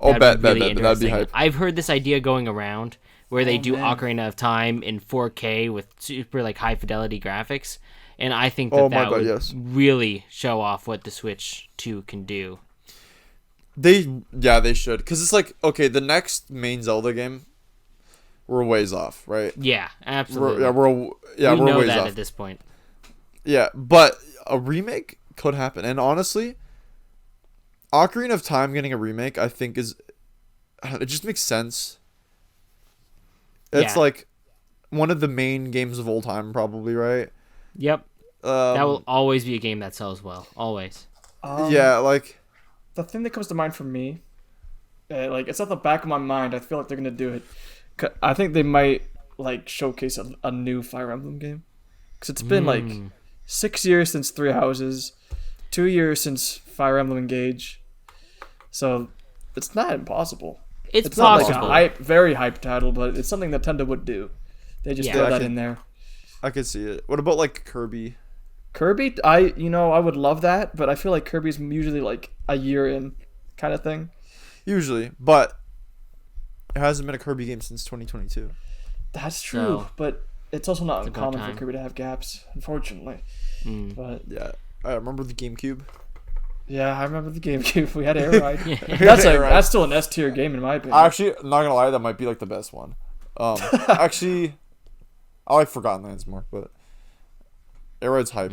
Oh, that'd bet, be really that'd be interesting. hype. I've heard this idea going around where they Oh, do man. Ocarina of Time in 4K with super like high fidelity graphics, and I think Oh that my that God, would yes. really show off what the Switch 2 can do. They should, cause it's like okay, the next main Zelda game, we're ways off, right? Yeah, absolutely. We're we know ways that off. at this point. Yeah, but a remake could happen, and honestly, Ocarina of Time getting a remake, I think it just makes sense. It's Yeah. like one of the main games of all time, probably, right? Yep, Um, that will always be a game that sells well. Always. yeah, like The thing that comes to mind for me, like it's at the back of my mind. I feel like they're gonna do it. I think they might like showcase a new Fire Emblem game, because it's been like 6 years since Three Houses, 2 years since Fire Emblem Engage, so it's not impossible. It's not possible. like a very hype title, but it's something Nintendo would do. They just Yeah. throw Yeah, I that can- in there. I could see it. What about like Kirby? Kirby, I would love that, but I feel like Kirby's usually like a year in, kind of thing. Usually, but it hasn't been a Kirby game since 2022. That's true, So, but it's also not it's about uncommon for time. Kirby to have gaps, unfortunately. Mm. But Yeah, I remember the GameCube. yeah, I remember the GameCube. We had Air Ride. Yeah. That's still an S tier game in my opinion. Actually, not gonna lie, that might be like the best one. Actually, I like Forgotten Lands more, but Air Ride's hype.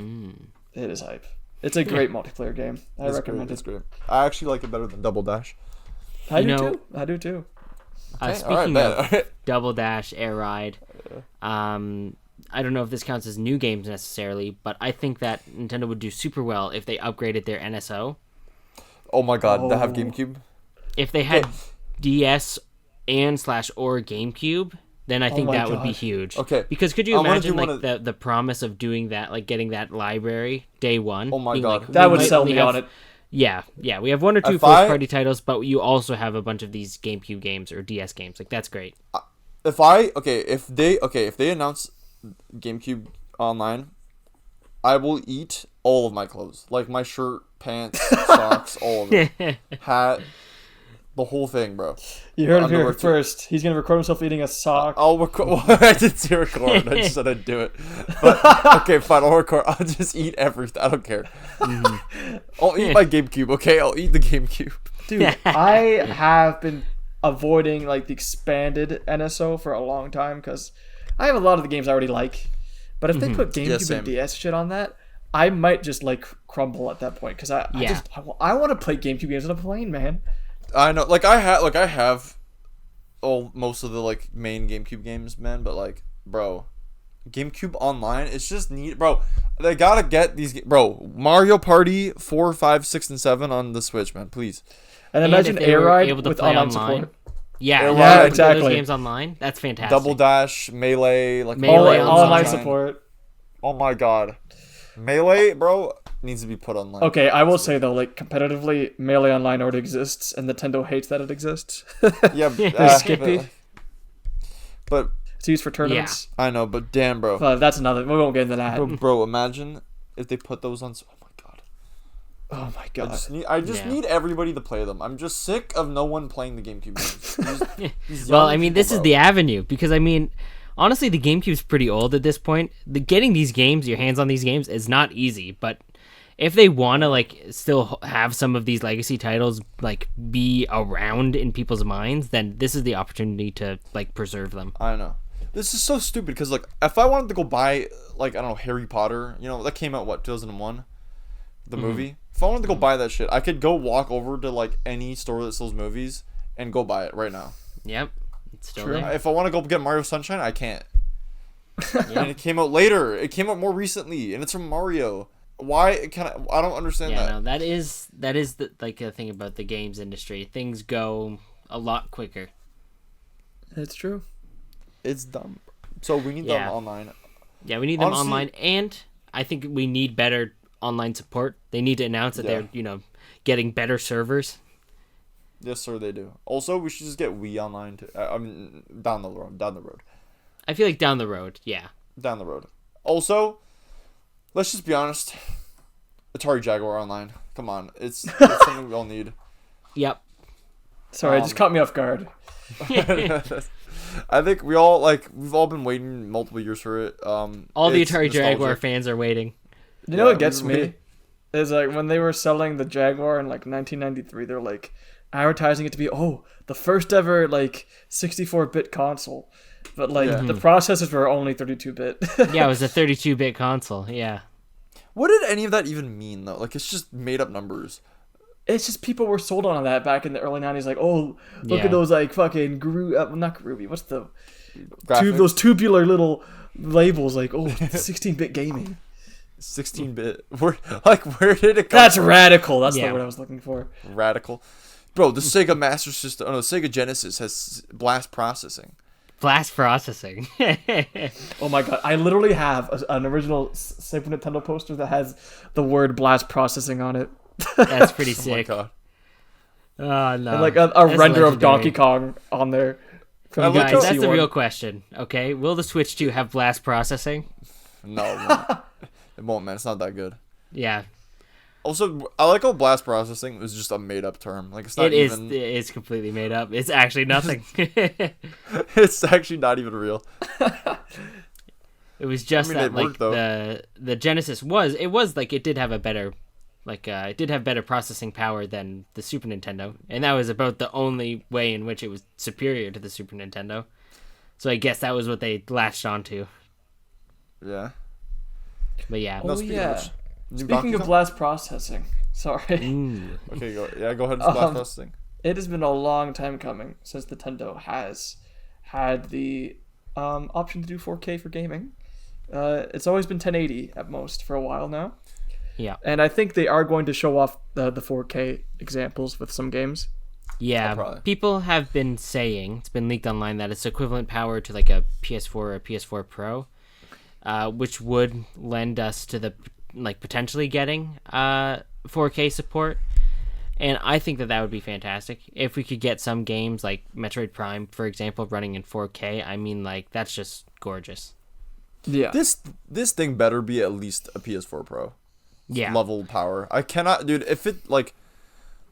It is hype. It's a great multiplayer game. I It's recommend great. It's it. great. I actually like it better than Double Dash. I You do know- too. I do too. Speaking of bet. Double Dash, Air Ride, I don't know if this counts as new games necessarily, but I think that Nintendo would do super well if they upgraded their NSO. Oh my God, they have Oh. GameCube. If they had DS and/or GameCube, then I think my that would be God. huge. Okay. Because could you I wanna imagine do like one the promise of doing that, like getting that library day one? Oh my being God. like, That we would might sell only me have- on it. Yeah, yeah. We have one or two If first I- party titles, but you also have a bunch of these GameCube games or DS games. Like that's great. If they announce GameCube Online, I will eat all of my clothes, like my shirt, pants, socks, all of it, hat, the whole thing, bro. You heard it Underwear here too. first. He's gonna record himself eating a sock. I'll record. Well, I didn't say record. I just said I'd do it. But okay, fine. I'll record. I'll just eat everything. I don't care. I'll eat my GameCube. Okay, I'll eat the GameCube. Dude, I have been avoiding like the expanded NSO for a long time because I have a lot of the games I already like. But if they put GameCube same. and DS shit on that, I might just like crumble at that point because I want to play GameCube games on a plane, man. I know. Like I have, most of the like main GameCube games, man. But like, bro, GameCube Online, it's just neat, bro. They gotta get these, bro. Mario Party 4, 5, 6, and 7 on the Switch, man. Please. And And imagine if they were Air able Ride to with play online online. support. Yeah, Yeah, you can play exactly. Those games online. That's fantastic. Double Dash, Melee, like Melee All, online online Sunshine. support. Oh my god, Melee, bro, needs to be put online. Okay, I will say though, like competitively, Melee Online already exists, and Nintendo hates that it exists. Yeah, Skippy. But It's used for tournaments. I know, but damn, bro. But that's another. We won't get into that. Bro, imagine if they put those on. Oh my god. Oh my I god. just need everybody to play them. I'm just sick of no one playing the GameCube games. These Well, young I mean, people, this is bro. the avenue because I mean, honestly, the GameCube's pretty old at this point. Getting these games, your hands on these games, is not easy. But if they want to like still have some of these legacy titles like be around in people's minds, then this is the opportunity to like preserve them. I know. This is so stupid because like if I wanted to go buy like I don't know Harry Potter, that came out what 2001, the movie. If I wanted to go buy that shit, I could go walk over to like any store that sells movies and go buy it right now. Yep, it's still True. there. If I want to go get Mario Sunshine, I can't. And it came out later. It came out more recently, and it's from Mario. Why can I don't understand Yeah, that. no, that is the like the thing about the games industry. Things go a lot quicker. It's true. It's dumb. So we need Yeah. them online. Yeah, we need them Honestly- online, and I think we need better online support. They need to announce that Yeah. they're getting better servers. Yes, sir, they do. Also, we should just get Wii online too. I mean, down the road. I feel like down the road, yeah. Down the road. Also, let's just be honest. Atari Jaguar online. Come on, it's something we all need. Yep. Sorry, it just caught me off guard. I think we've all been waiting multiple years for it. All the it's Atari Jaguar nostalgic. fans are waiting. You know Yeah, what gets we- me? Is like when they were selling the Jaguar in like 1993, they're like advertising it to be the first ever like 64-bit console, but like Yeah. the processors were only 32-bit. Yeah, it was a 32-bit console. Yeah. What did any of that even mean though? Like it's just made up numbers. It's just people were sold on that back in the early 90s. Like, look Yeah. at those like fucking not groovy. What's the Graphics, those tubular little labels? Like, 16-bit gaming. 16-bit. Where did it come That's from? radical. That's Yeah. the word I was looking for. Radical. Bro, the Sega Master System, Sega Genesis has blast processing. Blast processing. Oh my god, I literally have an original Super Nintendo poster that has the word blast processing on it. That's pretty Oh my sick. god. Oh, no. And like a That's render of legendary. Donkey Kong on there. I From look Guys, up- that's the TC1. real question. Okay, will the Switch 2 have blast processing? No, it won't. It won't, man. It's not that good. Yeah, Also, I like how blast processing was just a made-up term. Like it's not it is. even. It's completely made up. It's actually nothing. It's actually not even real. It was just I mean, that it like worked, though. the Genesis it did have a better it did have better processing power than the Super Nintendo, and that was about the only way in which it was superior to the Super Nintendo. So I guess that was what they latched onto. Yeah. But yeah. Oh, speaking of yeah. which, Speaking Donkey of Kong? blast processing, sorry. Ooh. Okay, go ahead and blast processing. It has been a long time coming since Nintendo has had the option to do 4K for gaming. It's always been 1080 at most for a while now. Yeah. And I think they are going to show off the 4K examples with some games. Yeah, probably. people have been saying, it's been leaked online, that it's equivalent power to like a PS4 or a PS4 Pro, which would lend us to the like potentially getting 4K support. And I think that would be fantastic if we could get some games like Metroid Prime, for example, running in 4K. I mean, like, that's just gorgeous. Yeah. This thing better be at least a PS4 Pro Yeah. level power. I cannot, dude. If it like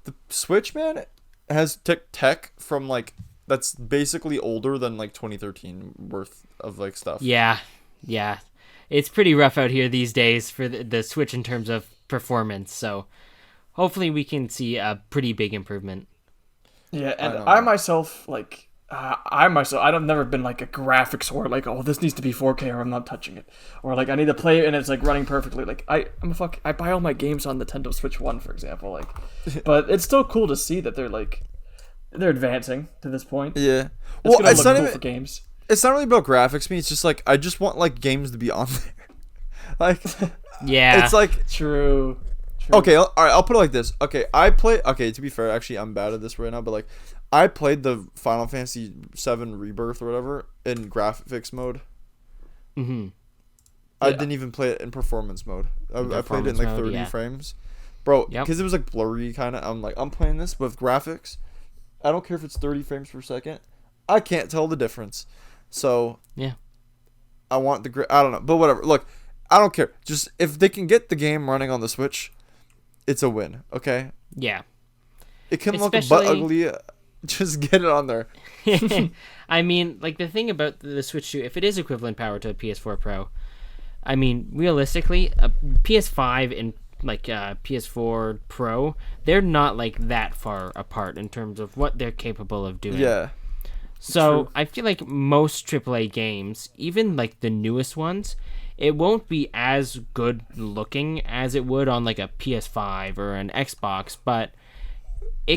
the Switch, man, has tech from like that's basically older than like 2013 worth of like stuff. Yeah. It's pretty rough out here these days for the Switch in terms of performance. So hopefully we can see a pretty big improvement. Yeah, and I I know. myself, like, I've never been like a graphics whore, like, oh, this needs to be 4K or I'm not touching it. Or like, I need to play it and it's like running perfectly. Like, I buy all my games on Nintendo Switch 1, for example, like, but it's still cool to see that they're advancing to this point. Yeah. It's Well, gonna it's look not cool even. for games. It's not really about graphics. Me, it's just like I just want like games to be on there. Like, Yeah. it's like True. okay. All right, I'll put it like this. Okay, Okay, to be fair, actually, I'm bad at this right now, but like, I played the Final Fantasy VII Rebirth or whatever in graphics mode. Mm-hmm. I Yeah. didn't even play it in performance mode. I played it in Performance like mode, 30 yeah. frames, bro. Yep. Because it was like blurry kind of. I'm like, I'm playing this with graphics. I don't care if it's 30 frames per second. I can't tell the difference. So Yeah. I want I don't know, but whatever. Look, I don't care. Just if they can get the game running on the Switch, it's a win. Okay. Yeah. It can look Especially- butt ugly. Just get it on there. I mean, like, the thing about the Switch 2, if it is equivalent power to a PS4 Pro, I mean, realistically, a PS5 and like PS4 Pro, they're not like that far apart in terms of what they're capable of doing. Yeah. So true. I feel like most AAA games, even like the newest ones, it won't be as good looking as it would on like a PS5 or an Xbox, but they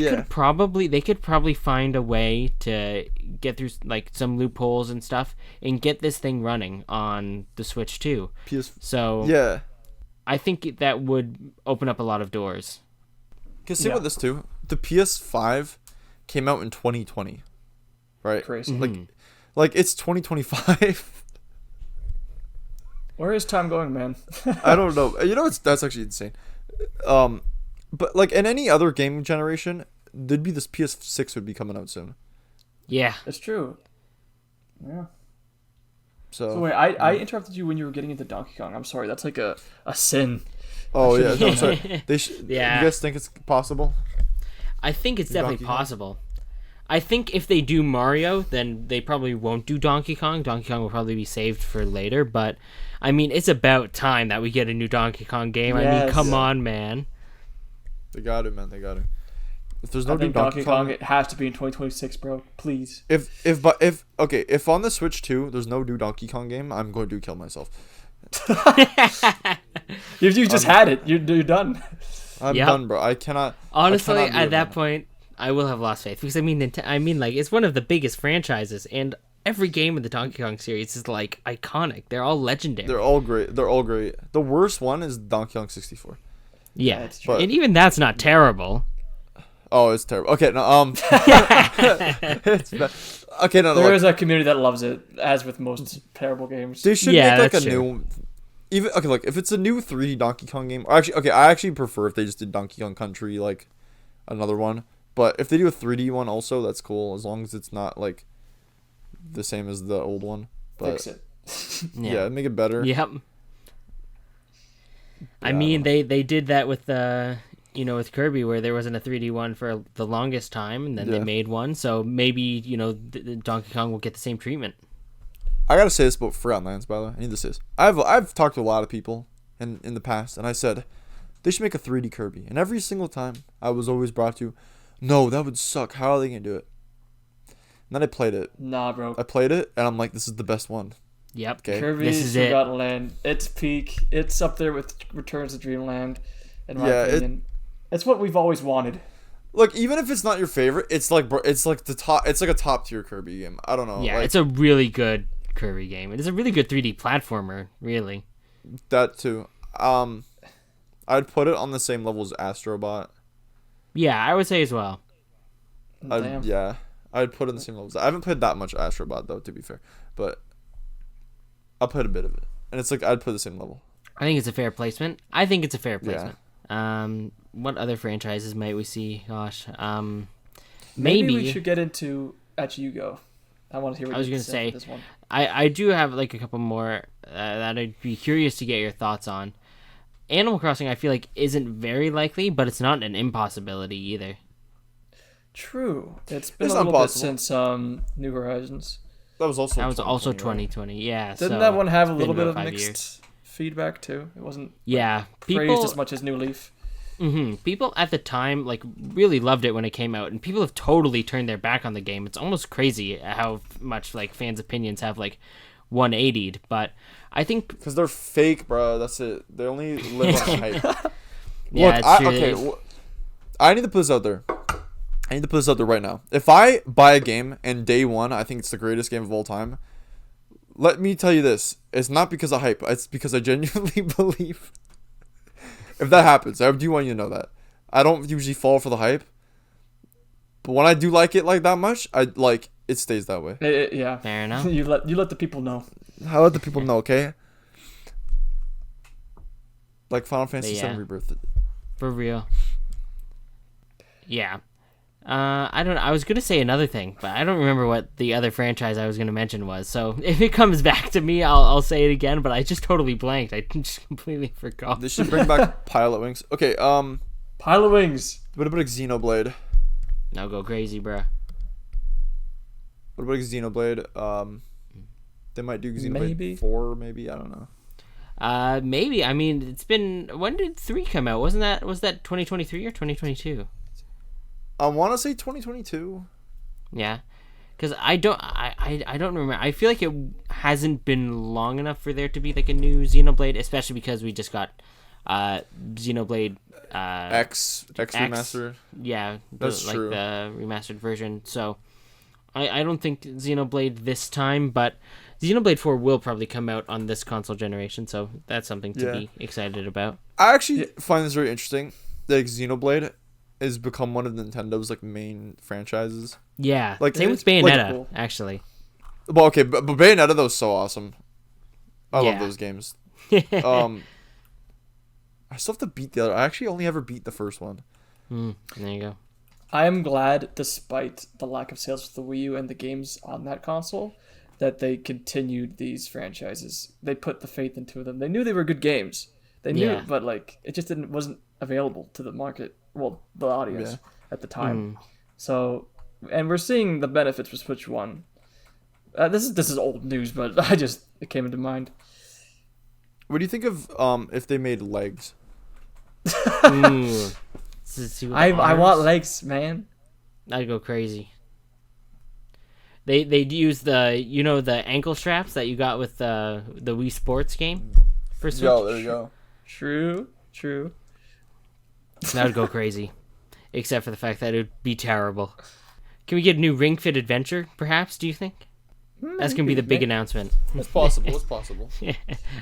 could probably find a way to get through like some loopholes and stuff and get this thing running on the Switch too. So Yeah. I think that would open up a lot of doors. Because see Yeah. with this too, the PS5 came out in 2020, right? Crazy. Like it's 2025. Where is time going, man? I don't know. You know, that's actually insane. But like in any other game generation, there'd be this PS6 would be coming out soon. Yeah. It's true. Yeah. So So wait, I interrupted you when you were getting into Donkey Kong. I'm sorry. That's like a sin. oh I yeah, should've no, done sorry. They should. Yeah. You guys think it's possible? I think it's definitely Donkey Kong? possible. I think if they do Mario, then they probably won't do Donkey Kong. Donkey Kong will probably be saved for later, but I mean, it's about time that we get a new Donkey Kong game. I mean, Yes. come Yeah. on, man. They got it, man. They got it. If there's no I new think Donkey Kong, it has to be in 2026, bro. Please. if on the Switch 2 there's no new Donkey Kong game, I'm going to kill myself. You just had it. You're done. I'm Yep. done, bro. I cannot. Honestly, I cannot do at it, that man. point, I will have lost faith because I mean, like it's one of the biggest franchises, and every game in the Donkey Kong series is like iconic. They're all legendary. They're all great. They're all great. The worst one is Donkey Kong 64. yeah, That's true. and even that's not terrible. Oh, it's terrible. Okay, no, it's bad. Okay, no, There look, is a community that loves it, as with most terrible games. they should Yeah, make like a that's true. new. Even okay, look, if it's a new 3D Donkey Kong game, or actually, okay, I actually prefer if they just did Donkey Kong Country, like another one. But if they do a 3D one, also that's cool, as long as it's not like the same as the old one. But Fix it. yeah, make it better. Yep. I Yeah, mean, they did that with with Kirby, where there wasn't a 3D one for the longest time, and then they Yeah. made one. So maybe the Donkey Kong will get the same treatment. I gotta say this about Forgotten Lands, by the way. I need to say this. I've talked to a lot of people in the past, and I said they should make a 3D Kirby. And every single time, I was always brought to, no, that would suck. How are they gonna do it? And then I played it. Nah, bro. I played it, and I'm like, this is the best one. Yep. Okay. Kirby's This is it. Forgotten Land. It's peak. It's up there with Returns to Dreamland, in my Yeah, opinion. It's what we've always wanted. Look, even if it's not your favorite, it's like the top. It's like a top tier Kirby game. I don't know. Yeah, like, it's a really good Kirby game. It is a really good 3D platformer, really. that too. I'd put it on the same level as Astrobot. Yeah, I would say as well. Damn. Yeah, I'd put it in the same levels. I haven't played that much Astrobot though, to be fair, but I'll put a bit of it, and it's like I'd put the same level. I think it's a fair placement. What other franchises might we see? Gosh, Maybe we should get into Actually, you go. I want to hear what I was you gonna say. This one. I do have like a couple more that I'd be curious to get your thoughts on. Animal Crossing, I feel like, isn't very likely, but it's not an impossibility either. True. It's been It's a little not bit possible. since New Horizons. That was also 2020. Yeah. Didn't so that one have a it's little been bit about of 5 mixed years. feedback too? It wasn't Yeah, praised as much as New Leaf. People at the time like really loved it when it came out, and people have totally turned their back on the game. It's almost crazy how much like fans' opinions have like 180'd. But I think because they're fake, bro. That's it. They only live on hype. yeah, Look, it's true. okay. I need to put this out there. I need to put this out there right now. If I buy a game and day one, I think it's the greatest game of all time. Let me tell you this: it's not because of hype. It's because I genuinely believe. If that happens, I do want you to know that. I don't usually fall for the hype, but when I do like it like that much, it stays that way. Yeah. Fair enough. you let the people know. I let the people know, okay? Like Final Fantasy yeah. VII Rebirth. For real. Yeah. I don't know. I was going to say another thing, but I don't remember what the other franchise I was going to mention was. So if it comes back to me, I'll say it again, but I just totally blanked. I just completely forgot. They should bring back Pilot Wings. Okay, Pile of Wings. what about Xenoblade? Now go crazy, bruh. What about Xenoblade? They might do Xenoblade Maybe. 4, maybe, I don't know. Maybe. I mean, it's been... When did 3 come out? Was that 2023 or 2022? I want to say 2022. Yeah. Because I don't remember. I feel like it hasn't been long enough for there to be like a new Xenoblade, especially because we just got Xenoblade X remaster. Yeah, That's true. the remastered version. So I don't think Xenoblade this time, but Xenoblade 4 will probably come out on this console generation, so that's something to be excited about. I actually find this very interesting. Like Xenoblade has become one of Nintendo's like main franchises. Yeah, Like, same with it's, like, Bayonetta, cool. actually. Well, okay, but Bayonetta though is so awesome. I love Yeah. those games. I still have to beat the other. I actually only ever beat the first one. There you go. I am glad, despite the lack of sales for the Wii U and the games on that console, that they continued these franchises. They put the faith into them. They knew they were good games. They knew, Yeah. but like it just wasn't available to the market. Well, the audience at the time. So, and we're seeing the benefits for Switch One. This is old news, but it came into mind. What do you think of if they made legs? Ooh. See what the I want arms- legs, man. I'd go crazy. They'd use the ankle straps that you got with the Wii Sports game for Switch. Yo, there you go. True. That would go crazy. Except for the fact that it would be terrible. Can we get a new Ring Fit Adventure, perhaps, do you think? That's going to be the big announcement. It's possible. It's possible.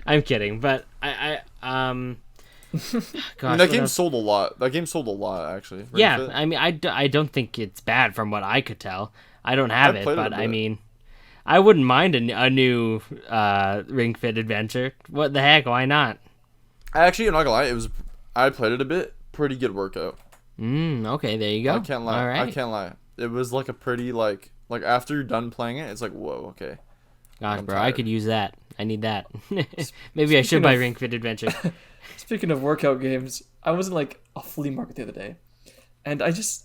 I'm kidding, but I gosh, I mean, that game sold a lot. That game sold a lot, actually. Ring yeah, Fit. I mean, I don't think it's bad from what I could tell. I don't have it, played it a but I bit. mean, I wouldn't mind a new Ring Fit Adventure. What the heck? Why not? Actually, I'm not gonna lie. I played it a bit. Pretty good workout. Okay, there you go. I can't lie. All right. I can't lie. It was like a pretty like after you're done playing it, it's like whoa, okay. Gosh, I'm bro, I tired. could use that. I need that. Maybe I should buy Ring Fit Adventure. Speaking of workout games, I was in like a flea market the other day, and it's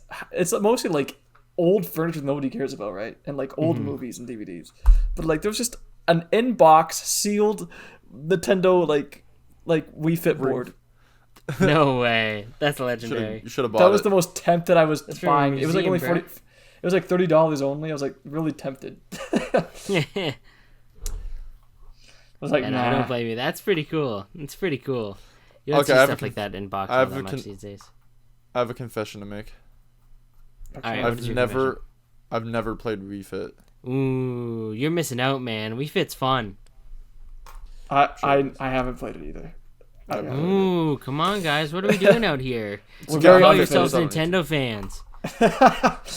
mostly like old furniture nobody cares about, right? And like old movies and DVDs. But like there was just an in-box sealed Nintendo like Wii Fit board. No way. That's legendary. You should have bought That was it. the most tempted I was from a buying. It was like only museum, 40. It was like $30 only. I was like really tempted. I was like, And nah. I don't blame you. That's pretty cool. It's pretty cool. You don't Okay, see I have stuff a like that in box I all have that a much these days. I have a confession to make. All right, what is your confession? I've never played Wii Fit. Ooh, you're missing out, man. Wii Fit's fun. I haven't played it either. I've never- Ooh, come on, guys. What are we doing out here? We're Call very yourselves unfit. Nintendo fans.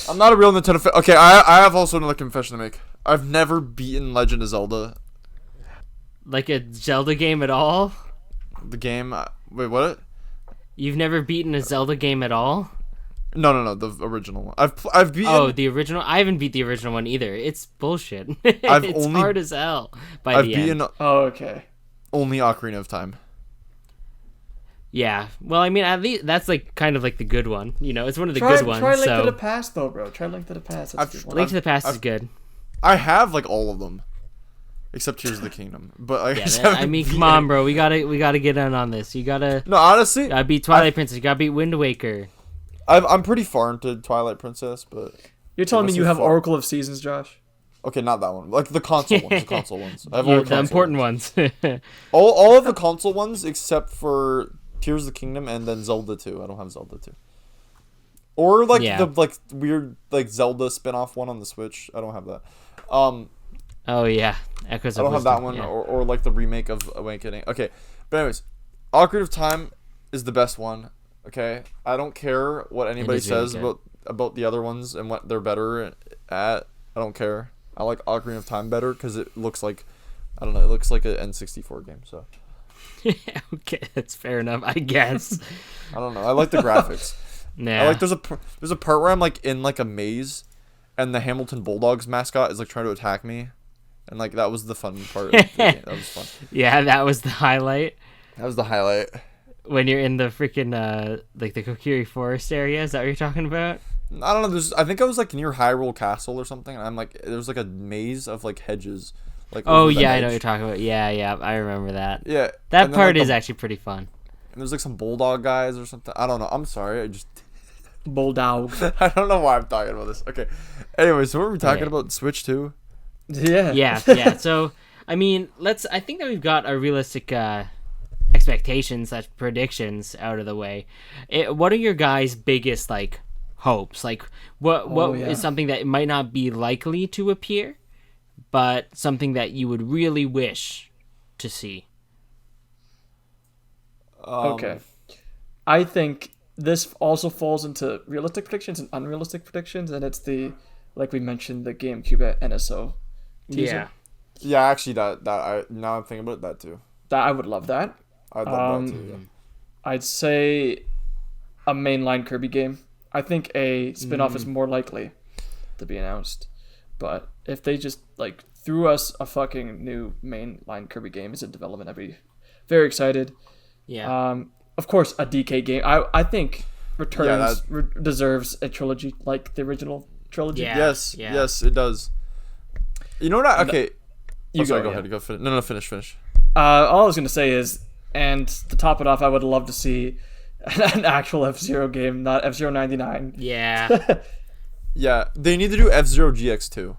I'm not a real Nintendo fan. Okay, I have also another confession to make. I've never beaten Legend of Zelda. Like a Zelda game at all? The game. Wait, what? You've never beaten a Zelda game at all? No, the original one. I've beaten. Oh, the original? I haven't beat the original one either. It's bullshit. I've It's only- hard as hell by I've the beaten end. Oh, okay. only Ocarina of Time. Yeah. Well, I mean, at least that's like kind of like the good one. You know, it's one of the Try good ones. Link to the So Past though, bro. Try Link to the Past. That's a good one. Link to the Past is I've- good. I have like all of them, except Tears of the Kingdom. But like, Yeah, I just I haven't mean, come beaten on, it. bro. We gotta get in on this. You gotta No, honestly, beat Twilight Princess. You gotta beat Wind Waker. I'm pretty far into Twilight Princess, but You're telling me What's you it have for? Oracle of Seasons, Josh? okay, not that one. Like the console ones. The console ones. I have all Yeah, the the console important ones. ones. All of the console ones except for Tears of the Kingdom and then Zelda 2. I don't have Zelda 2. Or like Yeah. the like weird like Zelda spin-off one on the Switch. I don't have that. Oh yeah, Echoes I of don't have that Wisdom, one yeah. or like the remake of Awakening. Okay. But anyways, Ocarina of Time is the best one. Okay? I don't care what anybody is really says good. about the other ones and what they're better at. I don't care. I like Ocarina of Time better cuz it looks like I don't know, it looks like an N64 game, so Okay, that's fair enough, I guess. I don't know. I like the graphics. Nah. I like there's a part where I'm like in like a maze, and the Hamilton Bulldogs mascot is like trying to attack me, and like that was the fun part. Of the game. That was fun. Yeah, that was the highlight. That was the highlight. When you're in the freaking like the Kokiri Forest area, is that what you're talking about? I don't know. I think I was like near Hyrule Castle or something, and I'm like there's like a maze of like hedges. Like Oh over the yeah, I know what hedge. you're talking about. Yeah, I remember that. Yeah, That and then, part like, is actually pretty fun. And there's like some bulldog guys or something. I don't know. I'm sorry. I just Bulldog. I don't know why I'm talking about this. Okay. Anyway, so what were we talking Okay. about? Switch 2? Yeah. Yeah. So I mean, I think that we've got our realistic expectations, predictions out of the way. What are your guys' biggest like hopes? Like what is yeah. something that might not be likely to appear, but something that you would really wish to see? Okay. I think this also falls into realistic predictions and unrealistic predictions, and it's like we mentioned, the GameCube NSO teaser. Yeah, actually, now I'm thinking about it, that too. That I would love that. I'd love that too. Yeah. I'd say a mainline Kirby game. I think a spin-off is more likely to be announced. But if they just like threw us a fucking new mainline Kirby game is in development, I'd be very excited. Yeah. Of course, a DK game. I think Returns Yeah, deserves a trilogy like the original trilogy. Yeah. Yes, it does. You know what? Okay. You Sorry, go ahead. yeah. Go finish. No, finish. All I was gonna say is, and to top it off, I would love to see an actual F-Zero game, not F-Zero 99. Yeah. Yeah, they need to do F-Zero GX2.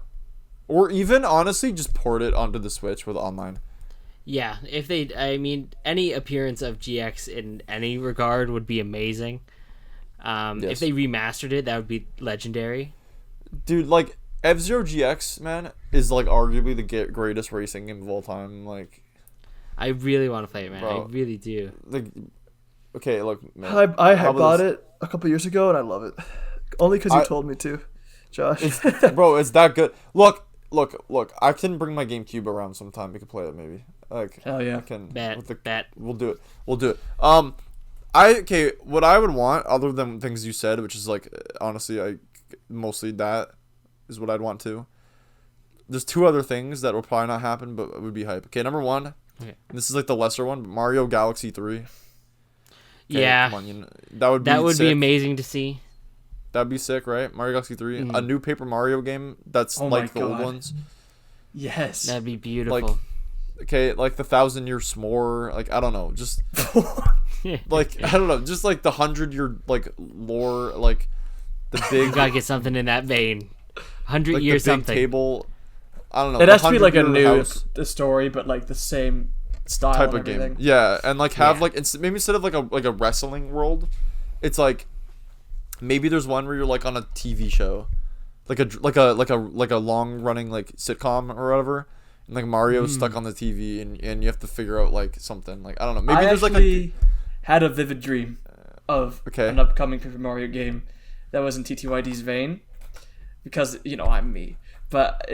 Or even, honestly, just port it onto the Switch with online. Yeah, I mean, any appearance of GX in any regard would be amazing. If Yes. they remastered it, that would be legendary. Dude, like, F-Zero GX, man, is, like, arguably the greatest racing game of all time. Like, I really want to play it, man. Bro. I really do. okay, look, man. I how about bought this? it a couple years ago and I love it. Only because you told me to, Josh. Bro, it's that good. Look. I can bring my GameCube around sometime. We can play it, maybe. Like, Hell yeah. I can. Bet. We'll do it. What I would want, other than things you said, which is like, honestly, mostly that is what I'd want to. There's two other things that will probably not happen, but it would be hype. Okay, number one, Okay. this is like the lesser one, but Mario Galaxy 3. Okay, Yeah. come on, that would Be sick. amazing to see. That'd be sick, right? Mario Galaxy 3. A new Paper Mario game that's Oh my like the old God. ones. Yes. That'd be beautiful. Okay, like the 1,000-year s'more. Like, I don't know. Just, like, I don't know. Just like the 100-year, like, lore. Like, the You big, gotta get something in that vein. 100 like, the years big something. table. I don't know. It the has to be like a 100-year new house story, but like the same style type and of game. everything. Yeah, and like have Yeah. like maybe instead of like a wrestling world, it's like maybe there's one where you're like on a TV show, like a long running like sitcom or whatever, and like Mario's stuck on the TV and you have to figure out like something like I don't know. Maybe I there's actually had a vivid dream of Okay. an upcoming Paper Mario game that was in TTYD's vein, because I'm me. But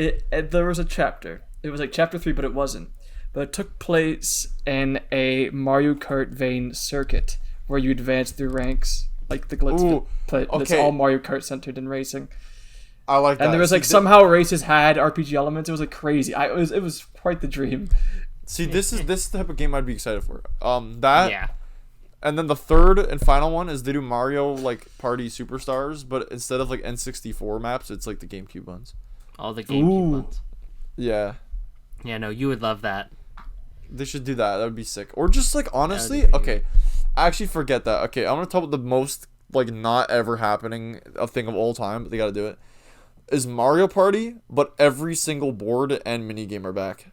there was a chapter. It was like chapter 3, but it wasn't. But it took place in a Mario Kart vein circuit where you advance through ranks, like the glitz. Ooh, But it's okay. all Mario Kart centered in racing. I like that. And there was like somehow races had RPG elements. It was like crazy. It was quite the dream. See, this is the type of game I'd be excited for. Yeah. And then the third and final one is they do Mario like Party Superstars, but instead of like N64 maps, it's like the GameCube ones. All the GameCube ones. Yeah. Yeah, no, you would love that. They should do that. That would be sick. Or just like honestly, pretty okay. I actually forget that. Okay, I'm gonna talk about the most like not ever happening a thing of all time, but they gotta do it. Is Mario Party, but every single board and minigame are back.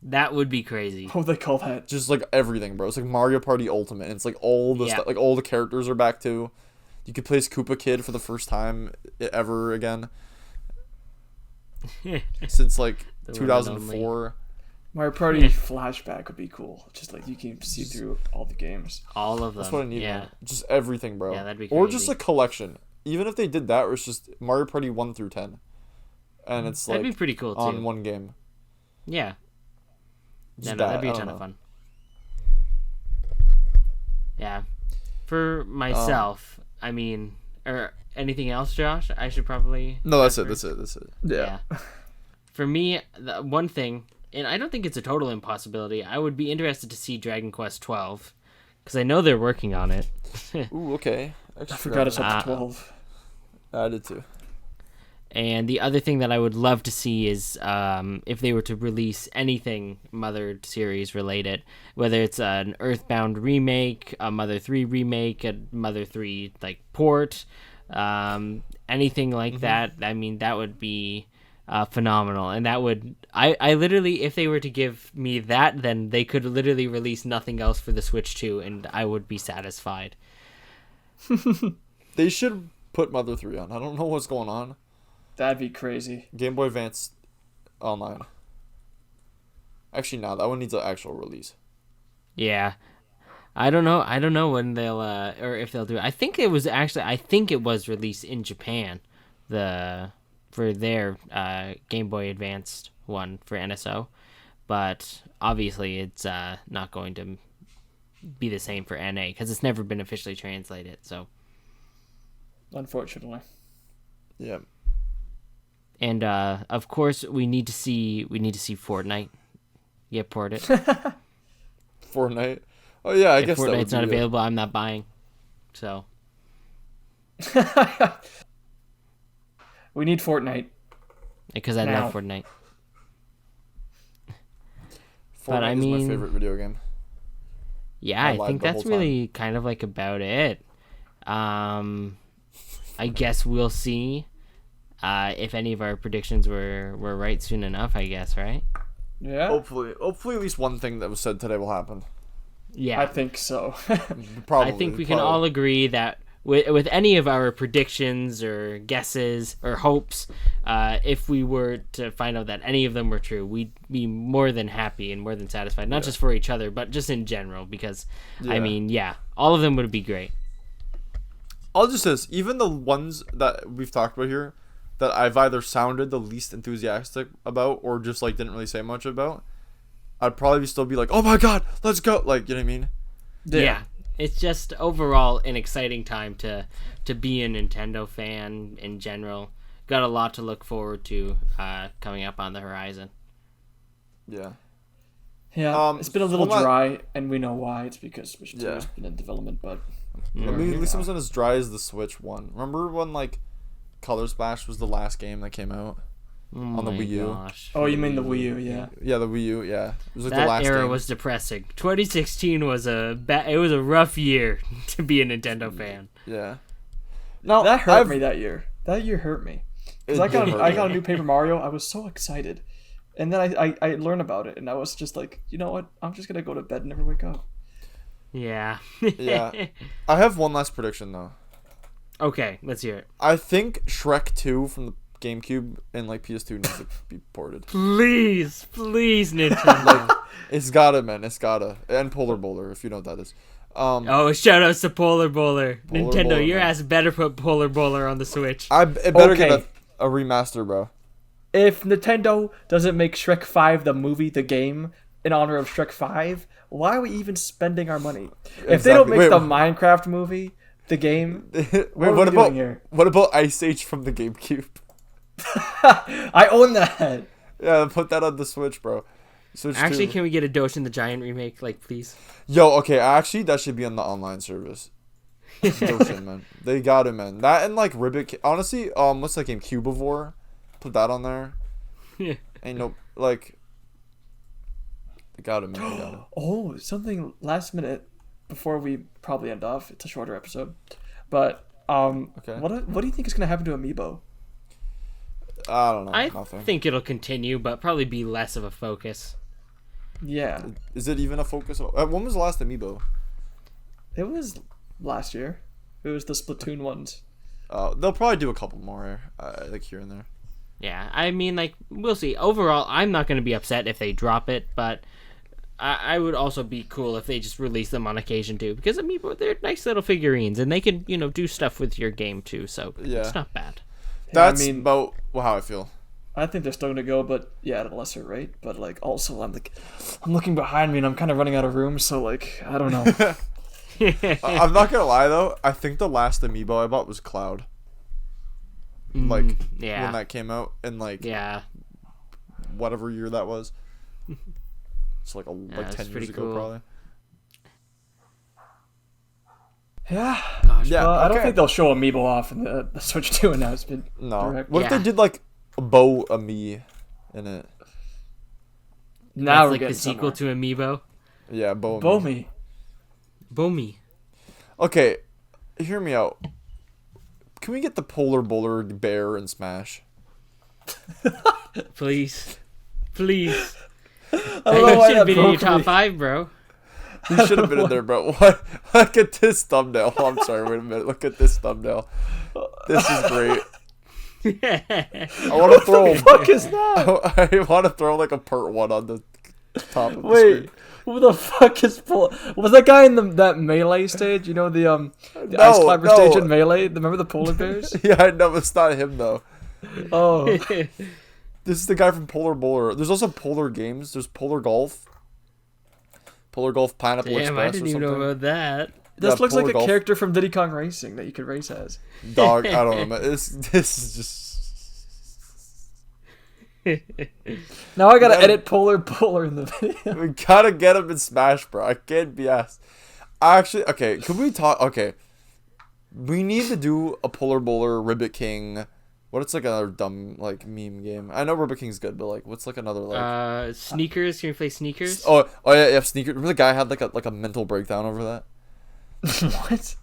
That would be crazy. What would they call that? Just like everything, bro. It's like Mario Party Ultimate. And it's like all the stuff, like all the characters are back too. You could play as Koopa Kid for the first time ever again since like The 2004. Mario Party Flashback would be cool. Just like you can see through all the games. All of them. That's what I need. Yeah. Man. Just everything, bro. Yeah, that'd be Or just crazy. a collection. Even if they did that, where it's just Mario Party 1 through 10, and it's like That'd be pretty cool too. on one game. Yeah. Just No, that'd be I a don't ton know. of fun. Yeah. For myself, I mean, or anything else, Josh? I should probably. No, that's go it. first? That's it. Yeah. For me, the one thing, and I don't think it's a total impossibility. I would be interested to see Dragon Quest 12, because I know they're working on it. Ooh, okay. I forgot it's up to 12. I did too. And the other thing that I would love to see is if they were to release anything Mother series related, whether it's an Earthbound remake, a Mother 3 remake, a Mother 3 like port, anything like that. I mean, that would be phenomenal. And that would, I literally, if they were to give me that, then they could literally release nothing else for the Switch 2, and I would be satisfied. They should put Mother 3 on. I don't know what's going on. That'd be crazy. Game Boy Advance Online. Actually, no, that one needs an actual release. Yeah. I don't know when they'll or if they'll do it. I think it was released in Japan, for their Game Boy Advanced one for NSO, but obviously it's not going to be the same for NA because it's never been officially translated. So, Unfortunately. Yeah. and of course we need to see Fortnite get ported. Fortnite. Oh yeah, I If guess that would Fortnite's not be it. available, I'm not buying. So We need Fortnite. because I Now. love Fortnite. Fortnite But I is mean- my favorite video game. Yeah, I I lied think the that's whole time. really kind of like about it. I guess we'll see if any of our predictions were right soon enough, I guess, right? Yeah. Hopefully at least one thing that was said today will happen. Yeah. I think so. Probably. I think we can all agree that with any of our predictions or guesses or hopes, if we were to find out that any of them were true, we'd be more than happy and more than satisfied, not just for each other, but just in general, because, Yeah. I mean, yeah, all of them would be great. I'll just say this, even the ones that we've talked about here that I've either sounded the least enthusiastic about or just like didn't really say much about, I'd probably still be like, oh my god, let's go, like, you know what I mean? Yeah. It's just overall an exciting time to be a Nintendo fan in general. Got a lot to look forward to coming up on the horizon. Yeah. Yeah. It's been a little hold on. dry, and we know why. It's because Switch 2 Yeah. has been in development, but I mean, at least it wasn't as dry as the Switch one. Remember when like Color Splash was the last game that came out? On the Wii U. Gosh. oh, you mean the Wii U? Yeah. Yeah, the Wii U. Yeah, it was like the That last era game. was depressing. 2016 was it was a rough year to be a Nintendo fan. Yeah. No, That hurt me that year. That year hurt me. Because It I got did hurt I me. got a new Paper Mario. I was so excited, and then I learned about it, and I was just like, you know what? I'm just gonna go to bed and never wake up. Yeah. Yeah. I have one last prediction though. Okay, let's hear it. I think Shrek 2 from the GameCube and like PS2 needs to be ported. Please, Nintendo. It's gotta, man. It's gotta. And Polar Bowler, if you know what that is. Oh, shout outs to Polar Bowler. Polar Nintendo, Bowler, your man. ass better put Polar Bowler on the Switch. It better Okay. get a remaster, bro. If Nintendo doesn't make Shrek 5 the movie, the game, in honor of Shrek 5, why are we even spending our money? If they don't Exactly. make the Wait, Minecraft movie, the game, Wait, what are what we about doing here? what about Ice Age from the GameCube? I own that. Yeah, put that on the Switch, bro. Switch Actually, 2. can we get a Doshin the Giant remake, like, please? Yo, okay, actually, that should be on the online service. Doshin, man. They got it, man. That and like Ribbit. Honestly, what's that game? Cubivore. Put that on there. Yeah. Ain't no like. They got it, man. They got it. Oh, something last minute before we probably end off. It's a shorter episode, but Okay. what do you think is gonna happen to Amiibo? I don't know. I Nothing. think it'll continue, but probably be less of a focus. Yeah, Is it even a focus? When was the last Amiibo? it was last year. It was the Splatoon ones. They'll probably do a couple more, like here and there. Yeah, I mean, like, we'll see. Overall, I'm not going to be upset if they drop it, but I would also be cool if they just release them on occasion, too. Because, Amiibo, they're nice little figurines, and they can, do stuff with your game, too, so Yeah. it's not bad. That's I mean, about how I feel. I think they're still gonna go, but yeah, at a lesser rate. But like, also, I'm looking behind me, and I'm kind of running out of room. So like, I don't know. I'm not gonna lie though. I think the last Amiibo I bought was Cloud. Like yeah. when that came out in like Yeah. whatever year that was. It's like it's 10 years pretty ago cool. probably. Yeah. Gosh, Yeah. I don't okay. think they'll show Amiibo off in the Switch 2 announcement. No. Direct. What if Yeah. they did like a Bo Ami in it? Now That's we're like getting the sequel to Amiibo. Yeah, Bo Ami. Bomi. Bomi. Okay, hear me out. Can we get the Polar Bowler bear in Smash? Please. Please. I Hey, don't know you why should that have been in your broke top me. 5, bro. You should have been in there, bro. What? Look at this thumbnail. Oh, I'm sorry. Wait a minute. Look at this thumbnail. This is great. I want to throw. What the fuck is that? I want to throw like a part 1 on the top of the Wait, screen. who the fuck is Was that guy in that melee stage? You know the ice climber no. stage in melee. Remember the polar bears? Yeah, I know it's not him though. Oh, This is the guy from Polar Bowler. There's also Polar Games. There's Polar Golf. Polar Golf Pineapple Damn, I Express didn't or even something. know about that. this Yeah, looks like Polar a Golf. character from Diddy Kong Racing that you could race as. Dog, I don't know, man. This is just. Now I gotta Yeah. edit polar in the video. We gotta get him in Smash, bro. I can't be asked. Actually, okay, can we talk? Okay, we need to do a Polar Bowler Ribbit King. What it's like another dumb like meme game. I know Ribbit King's good, but like, what's like another like? Sneakers. Can we play sneakers? Oh yeah, Sneaker. Remember the guy had like a mental breakdown over that? What?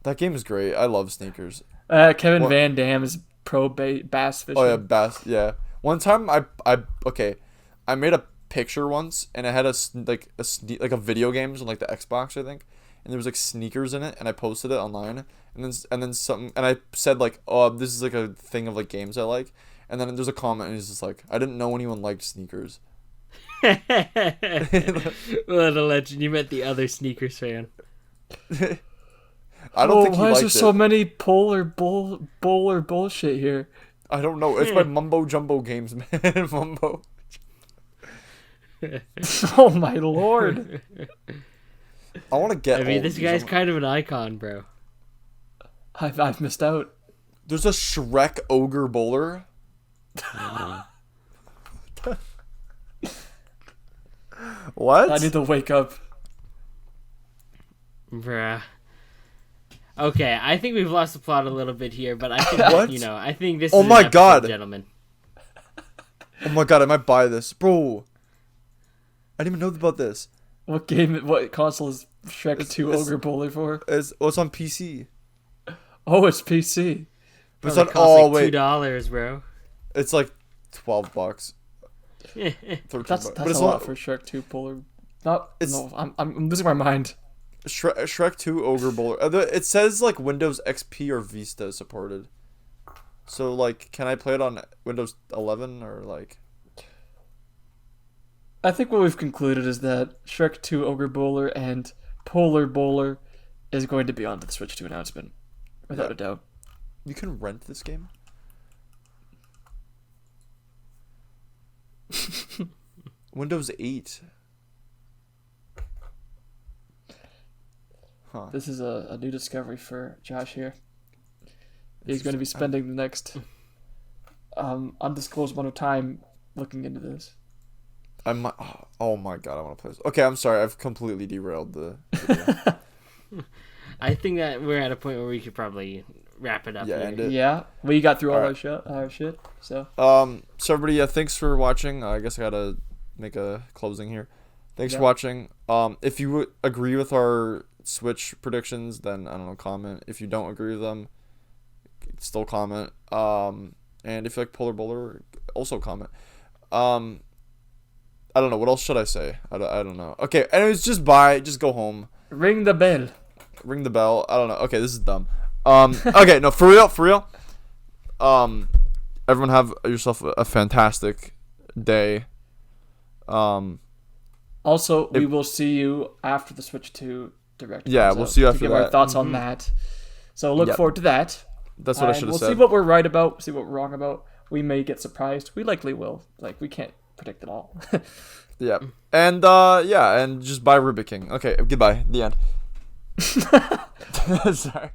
That game is great. I love Sneakers. Kevin What? Van Dam is pro bass fishing. Oh yeah, Bass. Yeah. One time I made a picture once and it had like a video games on like the Xbox I think, and there was like sneakers in it, and I posted it online, and then something, and I said like, oh, this is like a thing of like games I like, and then there's a comment and it's just like, I didn't know anyone liked sneakers. What a legend. You met the other sneakers fan. I don't think he why is liked there it. so many bowler bullshit here? I don't know. It's by Mumbo Jumbo Games, man. Mumbo. Oh my lord! I want to get. I mean, all this these. guy's kind of an icon, bro. I've missed out. There's a Shrek Ogre Bowler. What? I need to wake up. Bruh. Okay, I think we've lost the plot a little bit here, but I think What? I think this. Oh is my an episode, God. gentlemen. Oh my god, I might buy this, bro. I didn't even know about this. What console is Shrek 2 it's- Ogre Bowler for? It's on PC. Oh, it's PC. But it's Probably on. costs Oh like wait, $2, bro. it's like $12, $13. That's but it's a lot on for Shrek 2 Polar. Not. It's- No, I'm losing my mind. Shrek 2 Ogre Bowler. It says like Windows XP or Vista is supported. So like, can I play it on Windows 11 or like? I think what we've concluded is that Shrek 2 Ogre Bowler and Polar Bowler is going to be on the Switch 2 announcement, without a doubt. You can rent this game? Windows 8. Huh. This is a new discovery for Josh here. He's going to be spending the next undisclosed amount of time looking into this. Oh my god, I want to play this. Okay, I'm sorry. I've completely derailed the video. I think that we're at a point where we could probably wrap it up. Yeah, here. end it. Yeah, we got through all Alright. our shit. So So everybody, thanks for watching. I guess I gotta make a closing here. Thanks for watching. If you agree with our Switch predictions, then I don't know, comment. If you don't agree with them, still comment. And if you like Polar Bowler, also comment. I don't know. What else should I say? I don't know. Okay. Anyways, just go home. ring the bell. Ring the bell. I don't know. Okay, this is dumb. Okay, no, for real. Everyone have yourself a fantastic day. Also, we will see you after the Switch 2 Direct. Yeah, comes we'll out see you to after give that. our thoughts on that. So look forward to that. That's what I And should have we'll said. see what we're right about, see what we're wrong about. We may get surprised. We likely will. Like, we can't predict it all. Yeah. And and just buy Rubik King. Okay, goodbye. The end. Sorry.